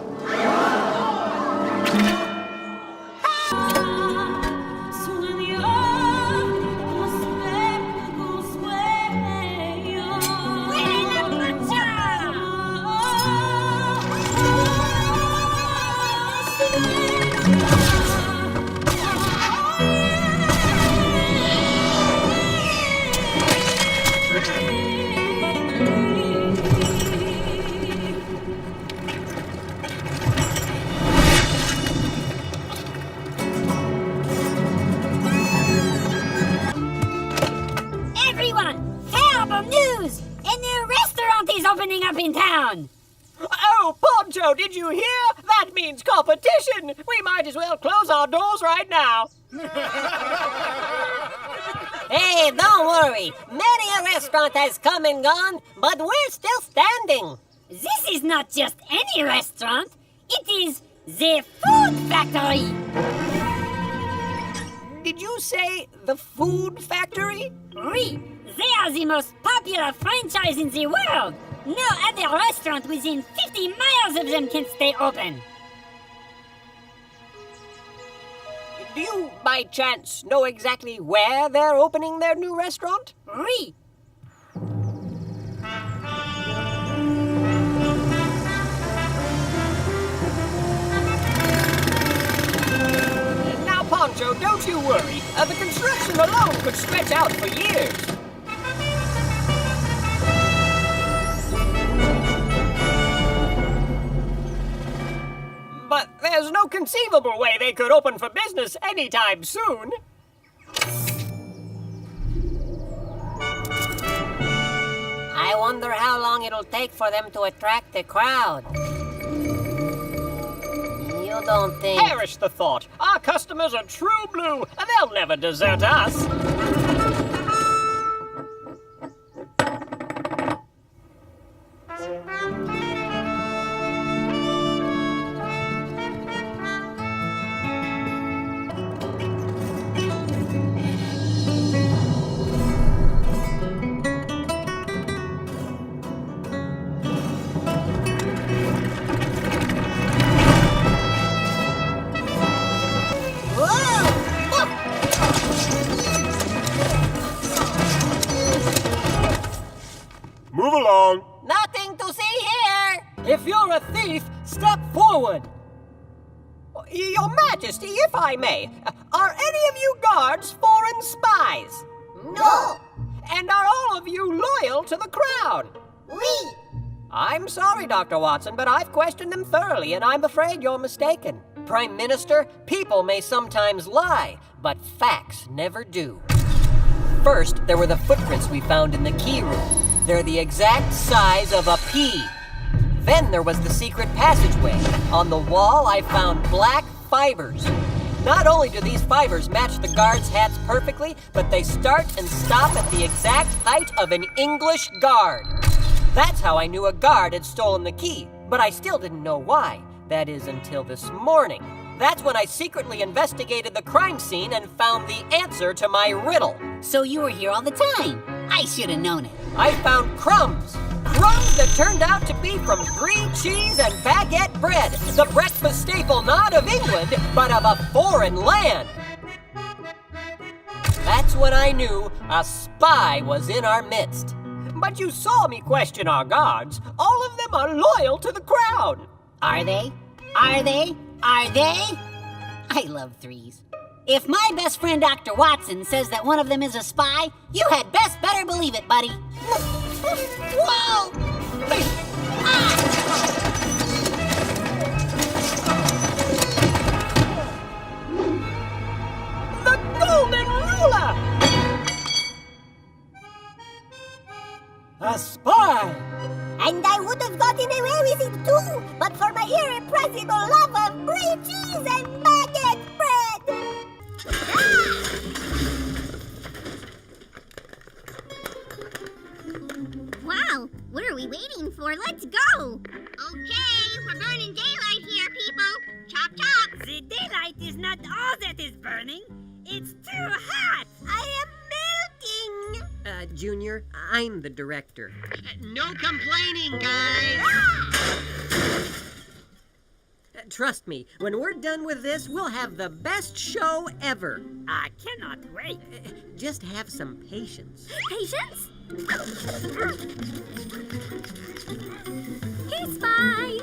G: terrible news! A new restaurant is opening up in town!
L: Oh, Poncho, did you hear? That means competition. We might as well close our doors right now.
E: Hey, don't worry. Many a restaurant has come and gone, but we're still standing.
G: This is not just any restaurant. It is the Food Factory.
L: Did you say the Food Factory?
G: Oui, they are the most popular franchise in the world. No other restaurant within 50 miles of them can stay open.
L: Do you, by chance, know exactly where they're opening their new restaurant?
G: Oui.
L: Now, Poncho, don't you worry. The construction alone could stretch out for years. But there's no conceivable way they could open for business anytime soon.
E: I wonder how long it'll take for them to attract the crowd. You don't think...
L: Perish the thought. Our customers are true blue, and they'll never desert us.
N: Move along.
E: Nothing to see here.
L: If you're a thief, step forward. Your Majesty, if I may, are any of you guards foreign spies?
P: No.
L: And are all of you loyal to the crown?
P: Oui.
L: I'm sorry, Dr. Watson, but I've questioned them thoroughly, and I'm afraid you're mistaken. Prime Minister, people may sometimes lie, but facts never do. First, there were the footprints we found in the key room. They're the exact size of a pea. Then there was the secret passageway. On the wall, I found black fibers. Not only do these fibers match the guards' hats perfectly, but they start and stop at the exact height of an English guard. That's how I knew a guard had stolen the key, but I still didn't know why. That is, until this morning. That's when I secretly investigated the crime scene and found the answer to my riddle.
I: So you were here all the time. I should have known it.
L: I found crumbs. Crumbs that turned out to be from brie cheese and baguette bread. The breakfast staple not of England, but of a foreign land. That's when I knew a spy was in our midst. But you saw me question our guards. All of them are loyal to the crown.
I: Are they? Are they? Are they? I love threes. If my best friend Dr. Watson says that one of them is a spy, you had best better believe it, buddy. Whoa!
L: The golden ruler! A spy!
P: And I would have gotten away with it too, but for my irrepressible love of brie cheese and baguette bread.
B: Wow, what are we waiting for? Let's go! Okay, we're burning daylight here, people. Chop, chop!
D: The daylight is not all that is burning. It's too hot.
P: I am melting.
L: Junior, I'm the director.
H: No complaining, guys.
L: Trust me, when we're done with this, we'll have the best show ever.
D: I cannot wait.
L: Just have some patience.
B: Patience? He's fine.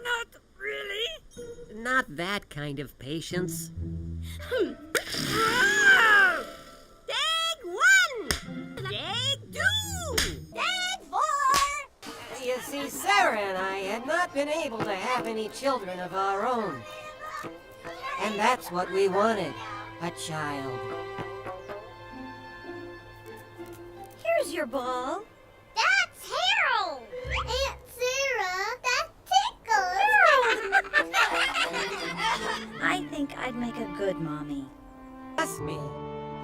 D: Not really.
L: Not that kind of patience.
P: Take one. Take two. Take four.
L: You see, Sarah and I had not been able to have any children of our own. And that's what we wanted, a child.
G: Here's
M: There's your ball.
P: That's Harold! Aunt Sarah, that tickles!
M: I think I'd make a good mommy.
L: Bless me.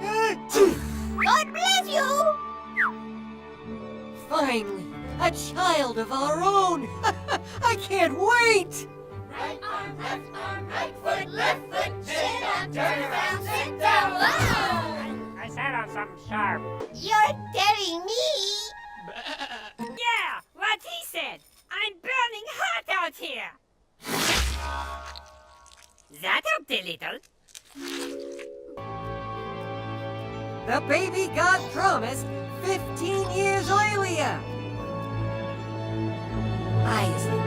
P: God bless you!
L: Finally, a child of our own. I can't wait.
B: Right foot, left foot, chin up, turn around, sit down. Whoa!
K: I sat on something sharp.
P: You're telling me?
D: Yeah, what he said. I'm burning hot out here. That helped a little.
L: The baby God promised 15 years earlier. Isaac.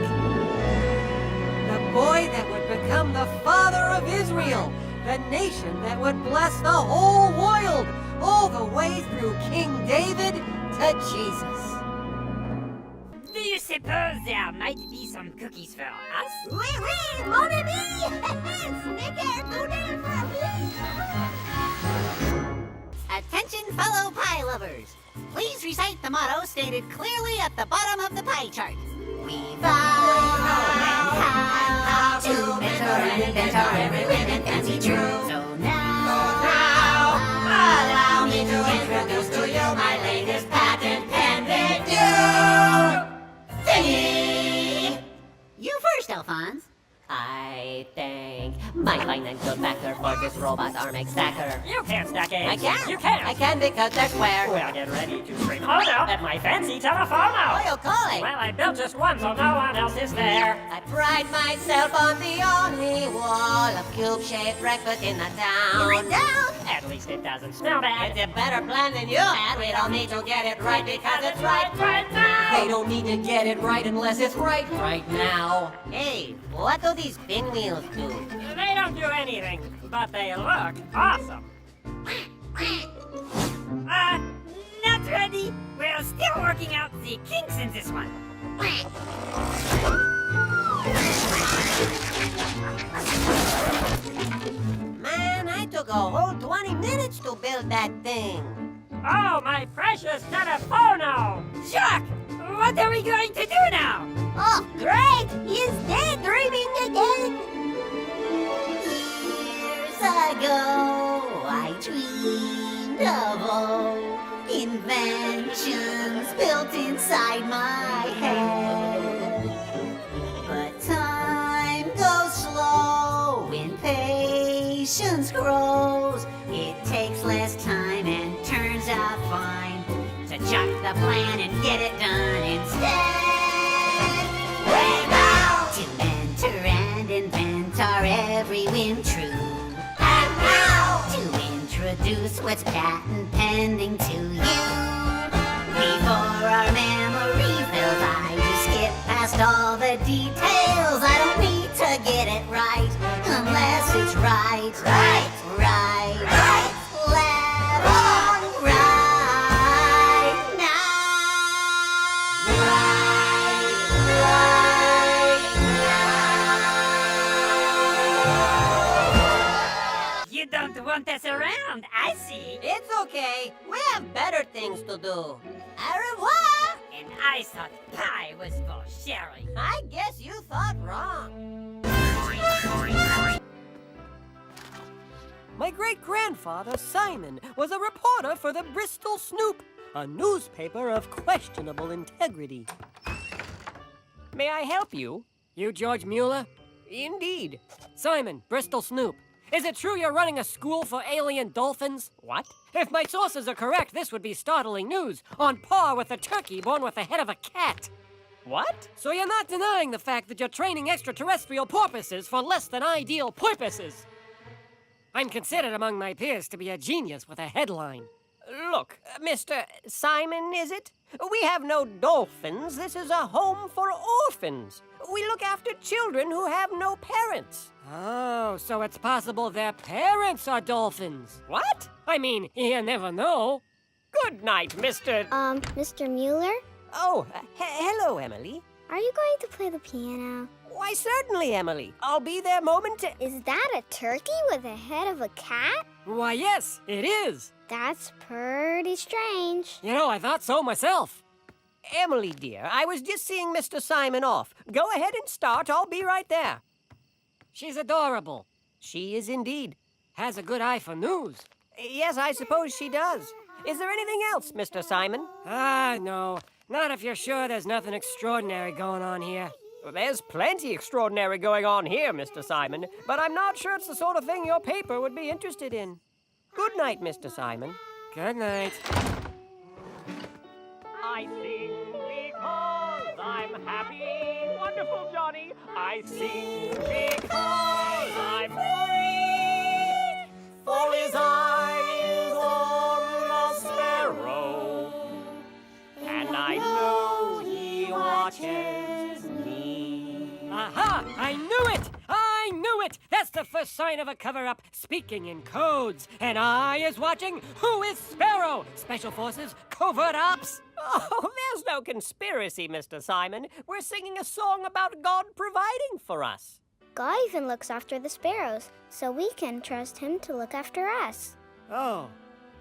L: The boy that would become the father of Israel. The nation that would bless the whole world. All the way through King David to Jesus.
D: Do you suppose there might be some cookies for us?
P: Oui, oui, mon ami! Snickerdoodle for me!
I: Attention, fellow pie lovers. Please recite the motto stated clearly at the bottom of the pie chart. We vow how to mentor and invent our every win and fancy true. So now, allow me to introduce to you my latest patent pending thingy. You first, Alphonse. I thank my financial backer for this robot arm stacker.
K: You can't stack eggs.
I: I can.
K: You can't.
I: I can because they're square.
K: Well, get ready to scream hold up at my fancy telephone.
I: What you call it?
K: Well, I built just one, so no one else is there.
I: I pride myself on the only wall of cube-shaped breakfast in the town.
P: You in town?
K: At least it doesn't smell bad.
I: It's a better plan than you had. We don't need to get it right because it's right now.
L: They don't need to get it right unless it's right now.
I: Hey, what do these pinwheels do?
K: They don't do anything, but they look awesome.
D: Not ready. We're still working out the kinks in this one.
I: Man, I took a whole 20 minutes to build that thing.
K: Oh, my precious telephono!
D: Jacques, what are we going to do now?
P: Oh, great! He's daydreaming again!
I: Years ago, I dreamed of old inventions built inside my head. But time goes slow when patience grows. It takes less time and turns out fine to chuck the plan and get it done instead. Way now to mentor and invent our every whim true. And now to introduce what's patent pending to you. Before our memory fills, I just skip past all the details. I don't need to get it right unless it's right. Right, right, right, left, wrong, right now. Right.
D: You don't want us around, I see.
I: It's okay. We have better things to do. Au revoir.
D: And I thought pie was for sharing.
I: I guess you thought wrong.
L: My great-grandfather, Simon, was a reporter for the Bristol Snoop, a newspaper of questionable integrity. May I help you? You George Mueller? Indeed. Simon, Bristol Snoop. Is it true you're running a school for alien dolphins? What? If my sources are correct, this would be startling news, on par with a turkey born with the head of a cat. What? So you're not denying the fact that you're training extraterrestrial porpoises for less than ideal porpoises? I'm considered among my peers to be a genius with a headline. Look, Mr. Simon, is it? We have no dolphins. This is a home for orphans. We look after children who have no parents. Oh, so it's possible their parents are dolphins. What? I mean, you never know. Good night, Mr.
Q: Mr. Mueller?
L: Oh, hello, Emily.
Q: Are you going to play the piano?
L: Why, certainly, Emily. I'll be there momentarily.
Q: Is that a turkey with the head of a cat?
L: Why, yes, it is.
Q: That's pretty strange.
L: You know, I thought so myself.
E: Emily, dear, I was just seeing Mr. Simon off. Go ahead and start. I'll be right there.
L: She's adorable.
E: She is indeed.
L: Has a good eye for news.
E: Yes, I suppose she does. Is there anything else, Mr. Simon?
L: No. Not if you're sure there's nothing extraordinary going on here.
E: Well, there's plenty extraordinary going on here, Mr. Simon, but I'm not sure it's the sort of thing your paper would be interested in. Good night, Mr. Simon.
L: Good night.
F: I sing because I'm happy. Wonderful, Johnny. I sing because I'm free. For his eye is on the sparrow, and I know he watches me.
L: Aha! I knew it! I knew it! That's the first sign of a cover-up, speaking in codes. An eye is watching. Who is Sparrow? Special Forces? Covert Ops?
E: Oh, there's no conspiracy, Mr. Simon. We're singing a song about God providing for us.
Q: God even looks after the sparrows, so we can trust him to look after us.
L: Oh.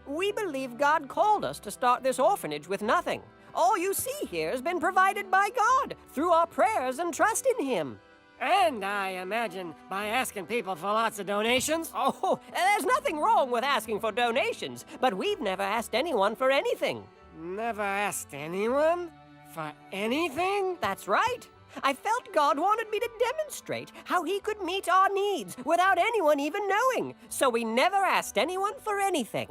E: We believe God called us to start this orphanage with nothing. All you see here has been provided by God through our prayers and trust in him.
L: And I imagine by asking people for lots of donations.
E: Oh, there's nothing wrong with asking for donations, but we've never asked anyone for anything.
L: Never asked anyone for anything?
E: That's right. I felt God wanted me to demonstrate how he could meet our needs without anyone even knowing, so we never asked anyone for anything.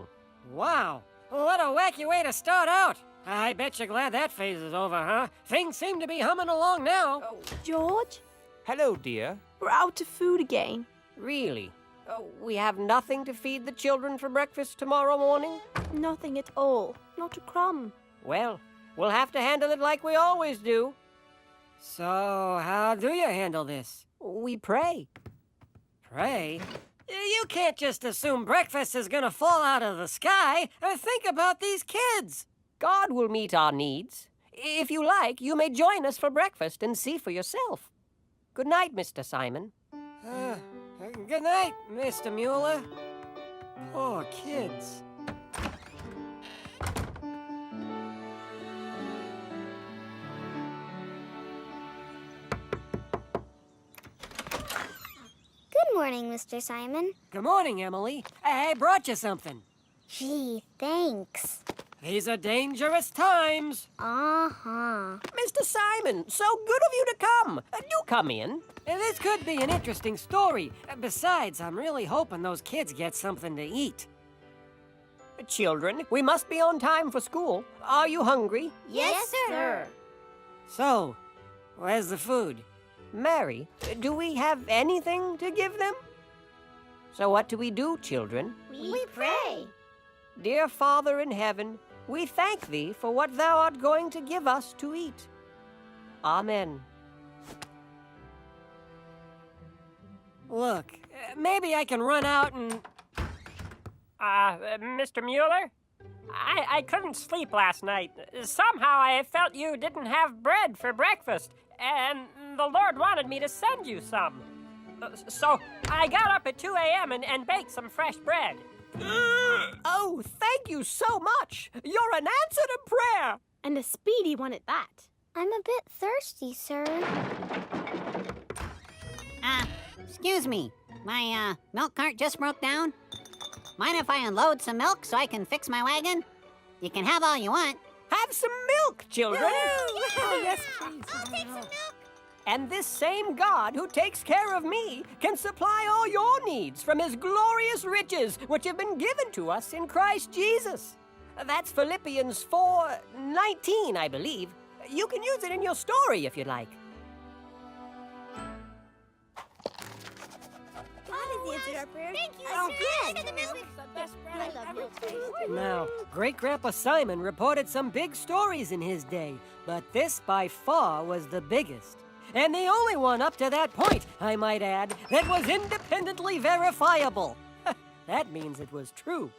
L: Wow, what a wacky way to start out. I bet you're glad that phase is over, huh? Things seem to be humming along now.
R: George?
E: Hello, dear.
R: We're out of food again.
E: Really? We have nothing to feed the children for breakfast tomorrow morning?
R: Nothing at all. Not a crumb.
E: Well, we'll have to handle it like we always do.
L: So, how do you handle this?
E: We pray.
L: Pray? You can't just assume breakfast is gonna fall out of the sky. Think about these kids.
E: God will meet our needs. If you like, you may join us for breakfast and see for yourself. Good night, Mr. Simon.
L: Good night, Mr. Mueller. Poor kids.
Q: Good morning, Mr. Simon.
L: Good morning, Emily. I brought you something.
Q: Gee, thanks.
L: These are dangerous times.
Q: Uh-huh.
E: Mr. Simon, so good of you to come. Do come in.
L: This could be an interesting story. Besides, I'm really hoping those kids get something to eat.
E: Children, we must be on time for school. Are you hungry?
P: Yes, sir.
L: So, where's the food?
E: Mary, do we have anything to give them? So what do we do, children?
P: We pray.
E: Dear Father in heaven, we thank thee for what thou art going to give us to eat. Amen.
L: Look, maybe I can run out and...
F: Mr. Mueller? I couldn't sleep last night. Somehow I felt you didn't have bread for breakfast, and the Lord wanted me to send you some. So I got up at 2 a.m. and baked some fresh bread.
E: Oh, thank you so much. You're an answer to prayer.
R: And a speedy one at that.
Q: I'm a bit thirsty, sir.
I: Excuse me. My, milk cart just broke down. Mind if I unload some milk so I can fix my wagon? You can have all you want.
E: Have some milk, children.
R: Oh, yes, please.
P: I'll take some milk.
E: And this same God who takes care of me can supply all your needs from his glorious riches, which have been given to us in Christ Jesus. That's Philippians 4:19, I believe. You can use it in your story if you like.
P: Thank you, sir. For the milk.
R: I love milk.
L: Now, Great-Grandpa Simon reported some big stories in his day, but this by far was the biggest. And the only one up to that point, I might add, that was independently verifiable. That means it was true.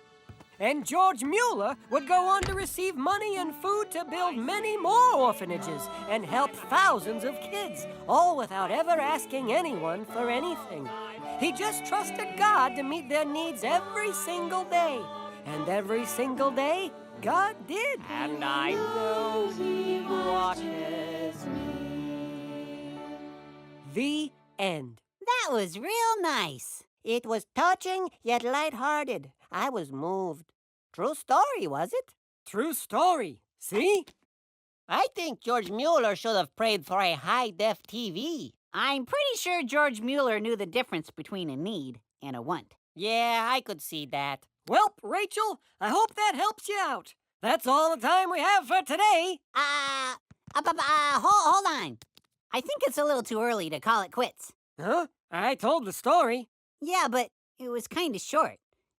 L: And George Mueller would go on to receive money and food to build many more orphanages and help thousands of kids, all without ever asking anyone for anything. He just trusted God to meet their needs every single day. and every single day, God did.
E: And I know he watches me.
L: The end.
E: That was real nice. It was touching yet lighthearted. I was moved. True story, was it?
L: True story. See?
E: I think George Mueller should have prayed for a high-def TV.
I: I'm pretty sure George Mueller knew the difference between a need and a want.
E: Yeah, I could see that.
L: Welp, Rachel, I hope that helps you out. That's all the time we have for today.
I: Hold on. I think it's a little too early to call it quits.
L: Huh? I told the story.
I: Yeah, but it was kind of short.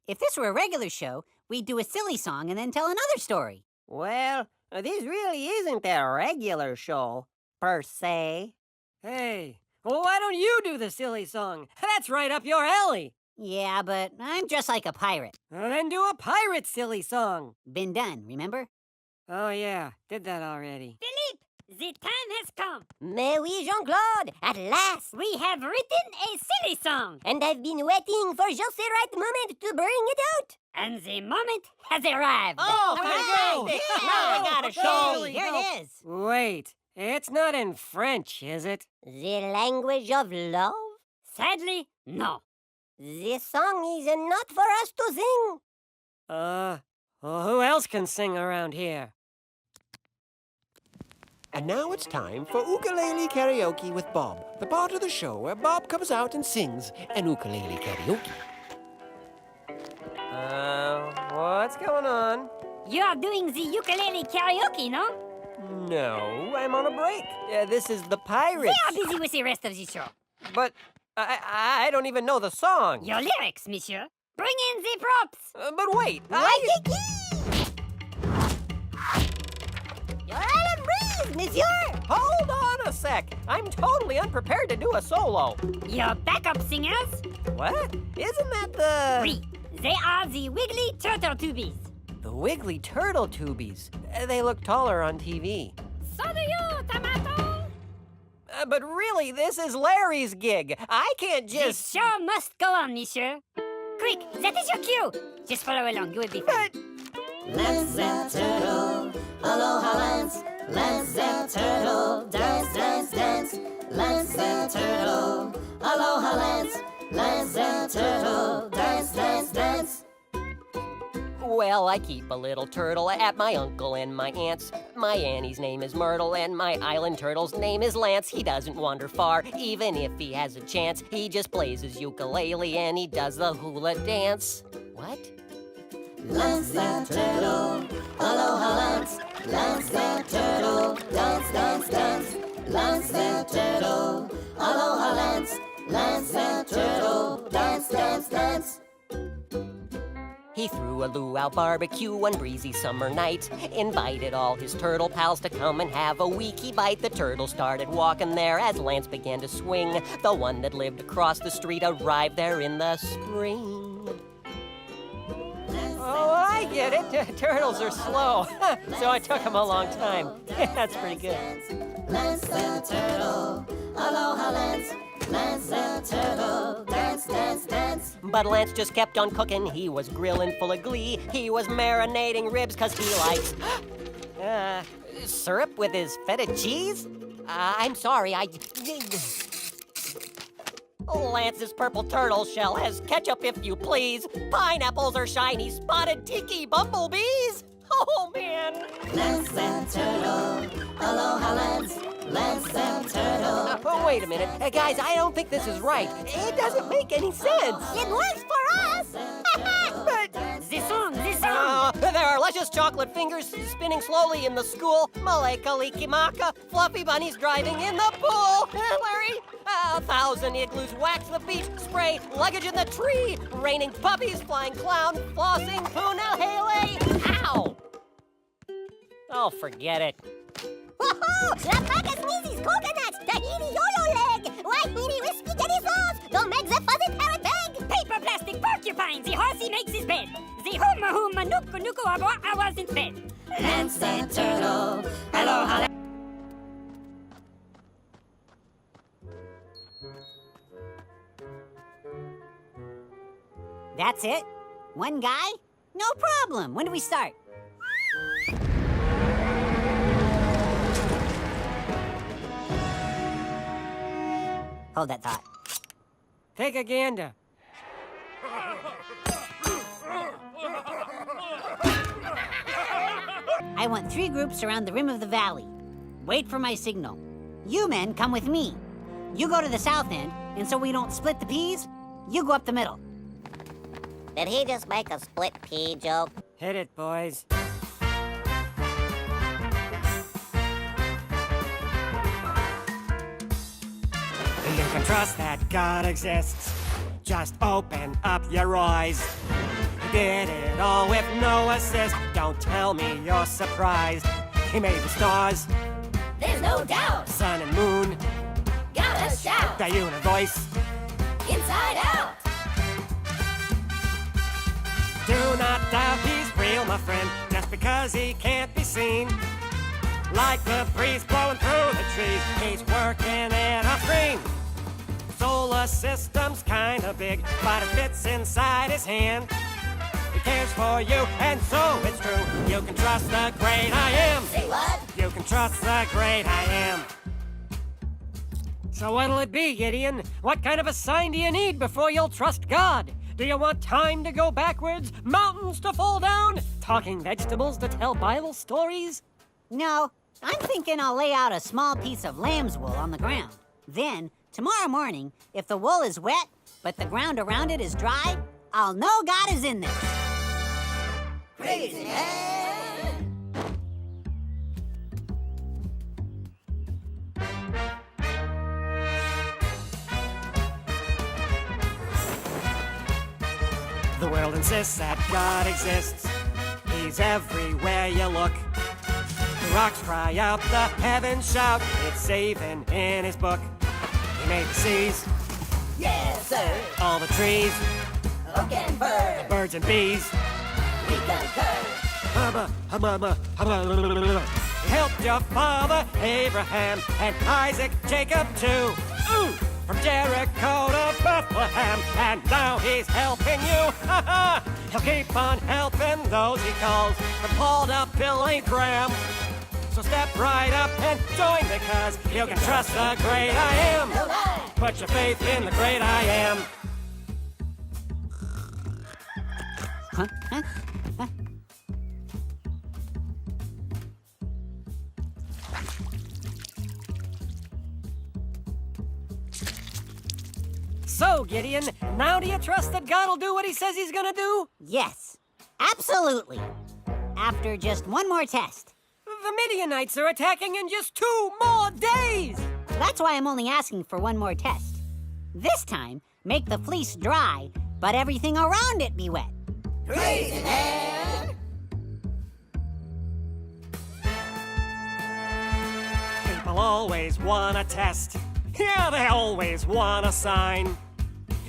I: If this were a regular show, we'd do a silly song and then tell another story.
E: Well, this really isn't a regular show, per se.
L: Hey, well, why don't you do the silly song? That's right up your alley.
I: Yeah, but I'm just like a pirate.
L: Then do a pirate silly song.
I: Been done, remember?
L: Oh, yeah, did that already.
G: Philippe, the time has come.
P: Mais oui, Jean-Claude, at last.
G: We have written a silly song.
P: And I've been waiting for just the right moment to bring it out.
G: And the moment has arrived.
E: Oh, hooray! Now we got a show.
P: Here it is.
L: Wait, it's not in French, is it?
P: The language of love?
G: Sadly, no.
P: This song is not for us to sing.
L: Well, who else can sing around here?
S: And now it's time for Ukulele Karaoke with Bob, the part of the show where Bob comes out and sings an ukulele karaoke.
L: What's going on?
G: You are doing the ukulele karaoke, no?
L: No, I'm on a break. This is the Pirates.
G: They are busy with the rest of the show.
L: But I don't even know the song.
G: Your lyrics, monsieur. Bring in the props.
L: But wait,
P: You're out of breath, monsieur.
L: Hold on a sec. I'm totally unprepared to do a solo.
G: Your backup singers?
L: What? Isn't that the...
G: Oui, they are the Wiggly Turtle Tubies.
L: The Wiggly Turtle Tubies. They look taller on TV.
G: So do you, Tomato.
L: But really, this is Larry's gig. I can't just...
G: The show must go on, monsieur. Quick, that is your cue. Just follow along, you will be fine.
B: Lance that turtle, aloha Lance. Lance that turtle, dance, dance, dance. Lance that turtle, aloha Lance. Lance that turtle, dance, dance, dance.
J: Well, I keep a little turtle at my uncle and my aunt's. My Annie's name is Myrtle, and my island turtle's name is Lance. He doesn't wander far, even if he has a chance. He just plays his ukulele and he does the hula dance. What?
B: Lance that turtle, aloha Lance. Lance that turtle, dance, dance, dance. Lance that turtle, aloha Lance. Lance that turtle, dance, dance, dance.
J: He threw a luau barbecue one breezy summer night, invited all his turtle pals to come and have a weeky bite. The turtle started walking there as Lance began to swing. The one that lived across the street arrived there in the spring.
L: Oh, I get it. Turtles are slow. So it took him a long time. That's pretty good.
B: Lance that turtle, aloha Lance. Lance that turtle, dance, dance, dance.
J: But Lance just kept on cooking. He was grilling full of glee. He was marinating ribs because he likes syrup with his feta cheese. I'm sorry, Lance's purple turtle shell has ketchup, if you please. Pineapples are shiny, spotted tiki bumblebees. Oh, man.
B: Lance that turtle, aloha Lance. Lance that turtle.
J: Oh, wait a minute. Guys, I don't think this is right. It doesn't make any sense.
P: It works for us.
J: But
G: this song.
J: There are luscious chocolate fingers spinning slowly in the school. Maleka Likimaka, fluffy bunnies driving in the pool. Larry, 1,000 igloos wax the beach, spray luggage in the tree. Raining puppies, flying clown, flossing Puna Hele. Ow! Oh, forget it.
P: Woohoo! La vaca sneezes coconuts, Tahiti yo-yo leg, Wahiti with spaghetti sauce, don't make the fuzzy parrot beg.
G: Paper plastic porcupine, the horsey makes his bed. The huma nuku nuku I wasn't fed.
B: Lance that turtle, aloha.
I: That's it? One guy? No problem. When do we start? Hold that thought.
L: Take a gander.
I: I want 3 groups around the rim of the valley. Wait for my signal. You men come with me. You go to the south end, and so we don't split the peas, you go up the middle.
P: Did he just make a split pea joke?
L: Hit it, boys. You can trust that God exists. Just open up your eyes. He did it all with no assist. Don't tell me you're surprised. He made the stars.
B: There's no doubt.
L: Sun and moon.
B: Gotta shout.
L: The universe.
B: Inside out.
L: Do not doubt he's real, my friend, just because he can't be seen. Like the breeze blowing through the trees, he's working in a frame. Solar system's kinda big, but it fits inside his hand. He cares for you, and so it's true. You can trust the great I am.
B: Say what?
L: You can trust the great I am. So what'll it be, Gideon? What kind of a sign do you need before you'll trust God? Do you want time to go backwards, mountains to fall down, talking vegetables to tell Bible stories?
I: No, I'm thinking I'll lay out a small piece of lamb's wool on the ground. Then, tomorrow morning, if the wool is wet, but the ground around it is dry, I'll know God is in there.
B: Crazy man.
L: The world insists that God exists. He's everywhere you look. The rocks cry out, the heavens shout. It's saving in his book. He made the seas.
B: Yes, sir.
L: All the trees.
B: Oak and fir.
L: The birds and bees.
B: We concur.
L: He helped your father Abraham and Isaac, Jacob too. Ooh, from Jericho to Bethlehem, and now he's helping you. He'll keep on helping those he calls, from Paul to Billy Graham. So step right up and join, because you can trust the great I am. Put your faith in the great I am.
I: Huh? Huh? Huh?
L: So, Gideon, now do you trust that God will do what he says he's gonna do?
I: Yes, absolutely. After just one more test.
L: The Midianites are attacking in just 2 more days!
I: That's why I'm only asking for one more test. This time, make the fleece dry, but everything around it be wet.
B: Crazy man.
L: People always want a test. Yeah, they always want a sign.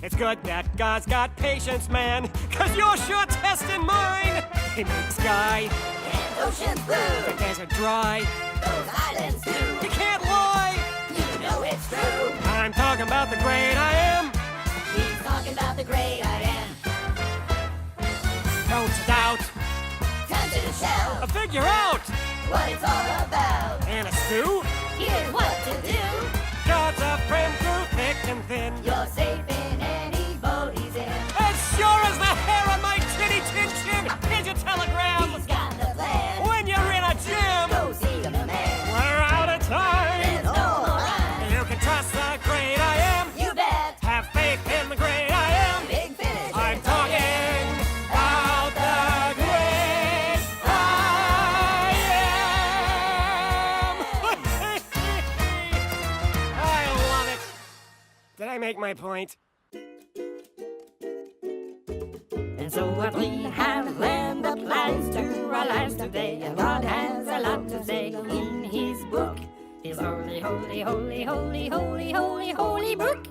L: It's good that God's got patience, man, 'cause you're sure testing mine. He made the sky.
B: And oceans blue.
L: The desert dry.
B: Those islands too.
L: You can't lie.
B: You know it's true.
L: I'm talking about the great I am.
B: He's talking about the great I am.
L: Don't doubt.
B: Time to shout.
L: Figure out
B: What it's all about.
L: and a stew.
B: Here's what to do.
L: God's a friend through thick and thin.
B: You're safe in any boat he's in.
L: As sure as the hair on my titty chin chin. Here's your telegram.
B: He's got the plan.
L: When you're in a gym.
B: Go see the man.
L: We're out of time.
B: There's no more time.
L: You can trust the great I am.
B: You bet.
L: Have faith in the great I am.
B: Big finish.
L: I'm talking about the great I am. I love it. Did I make my point?
K: And so what we have learned applies to our lives today. And God has a lot to say in his book. His holy, holy, holy, holy, holy, holy, holy book.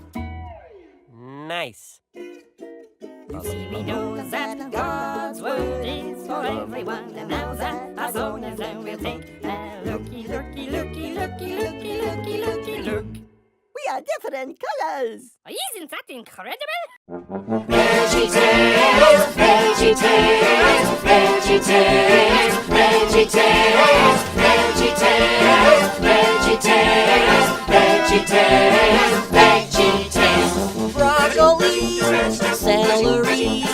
L: Nice.
K: You see, we know that God's word is for everyone. And now that our zone is done, we'll take a looky, looky, looky, looky, looky, looky, looky, look.
I: We are
E: different colors.
G: Isn't that incredible?
H: VeggieTales, VeggieTales, VeggieTales, VeggieTales, VeggieTales, VeggieTales, VeggieTales, VeggieTales.
E: Broccoli, celery,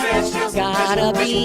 E: gotta be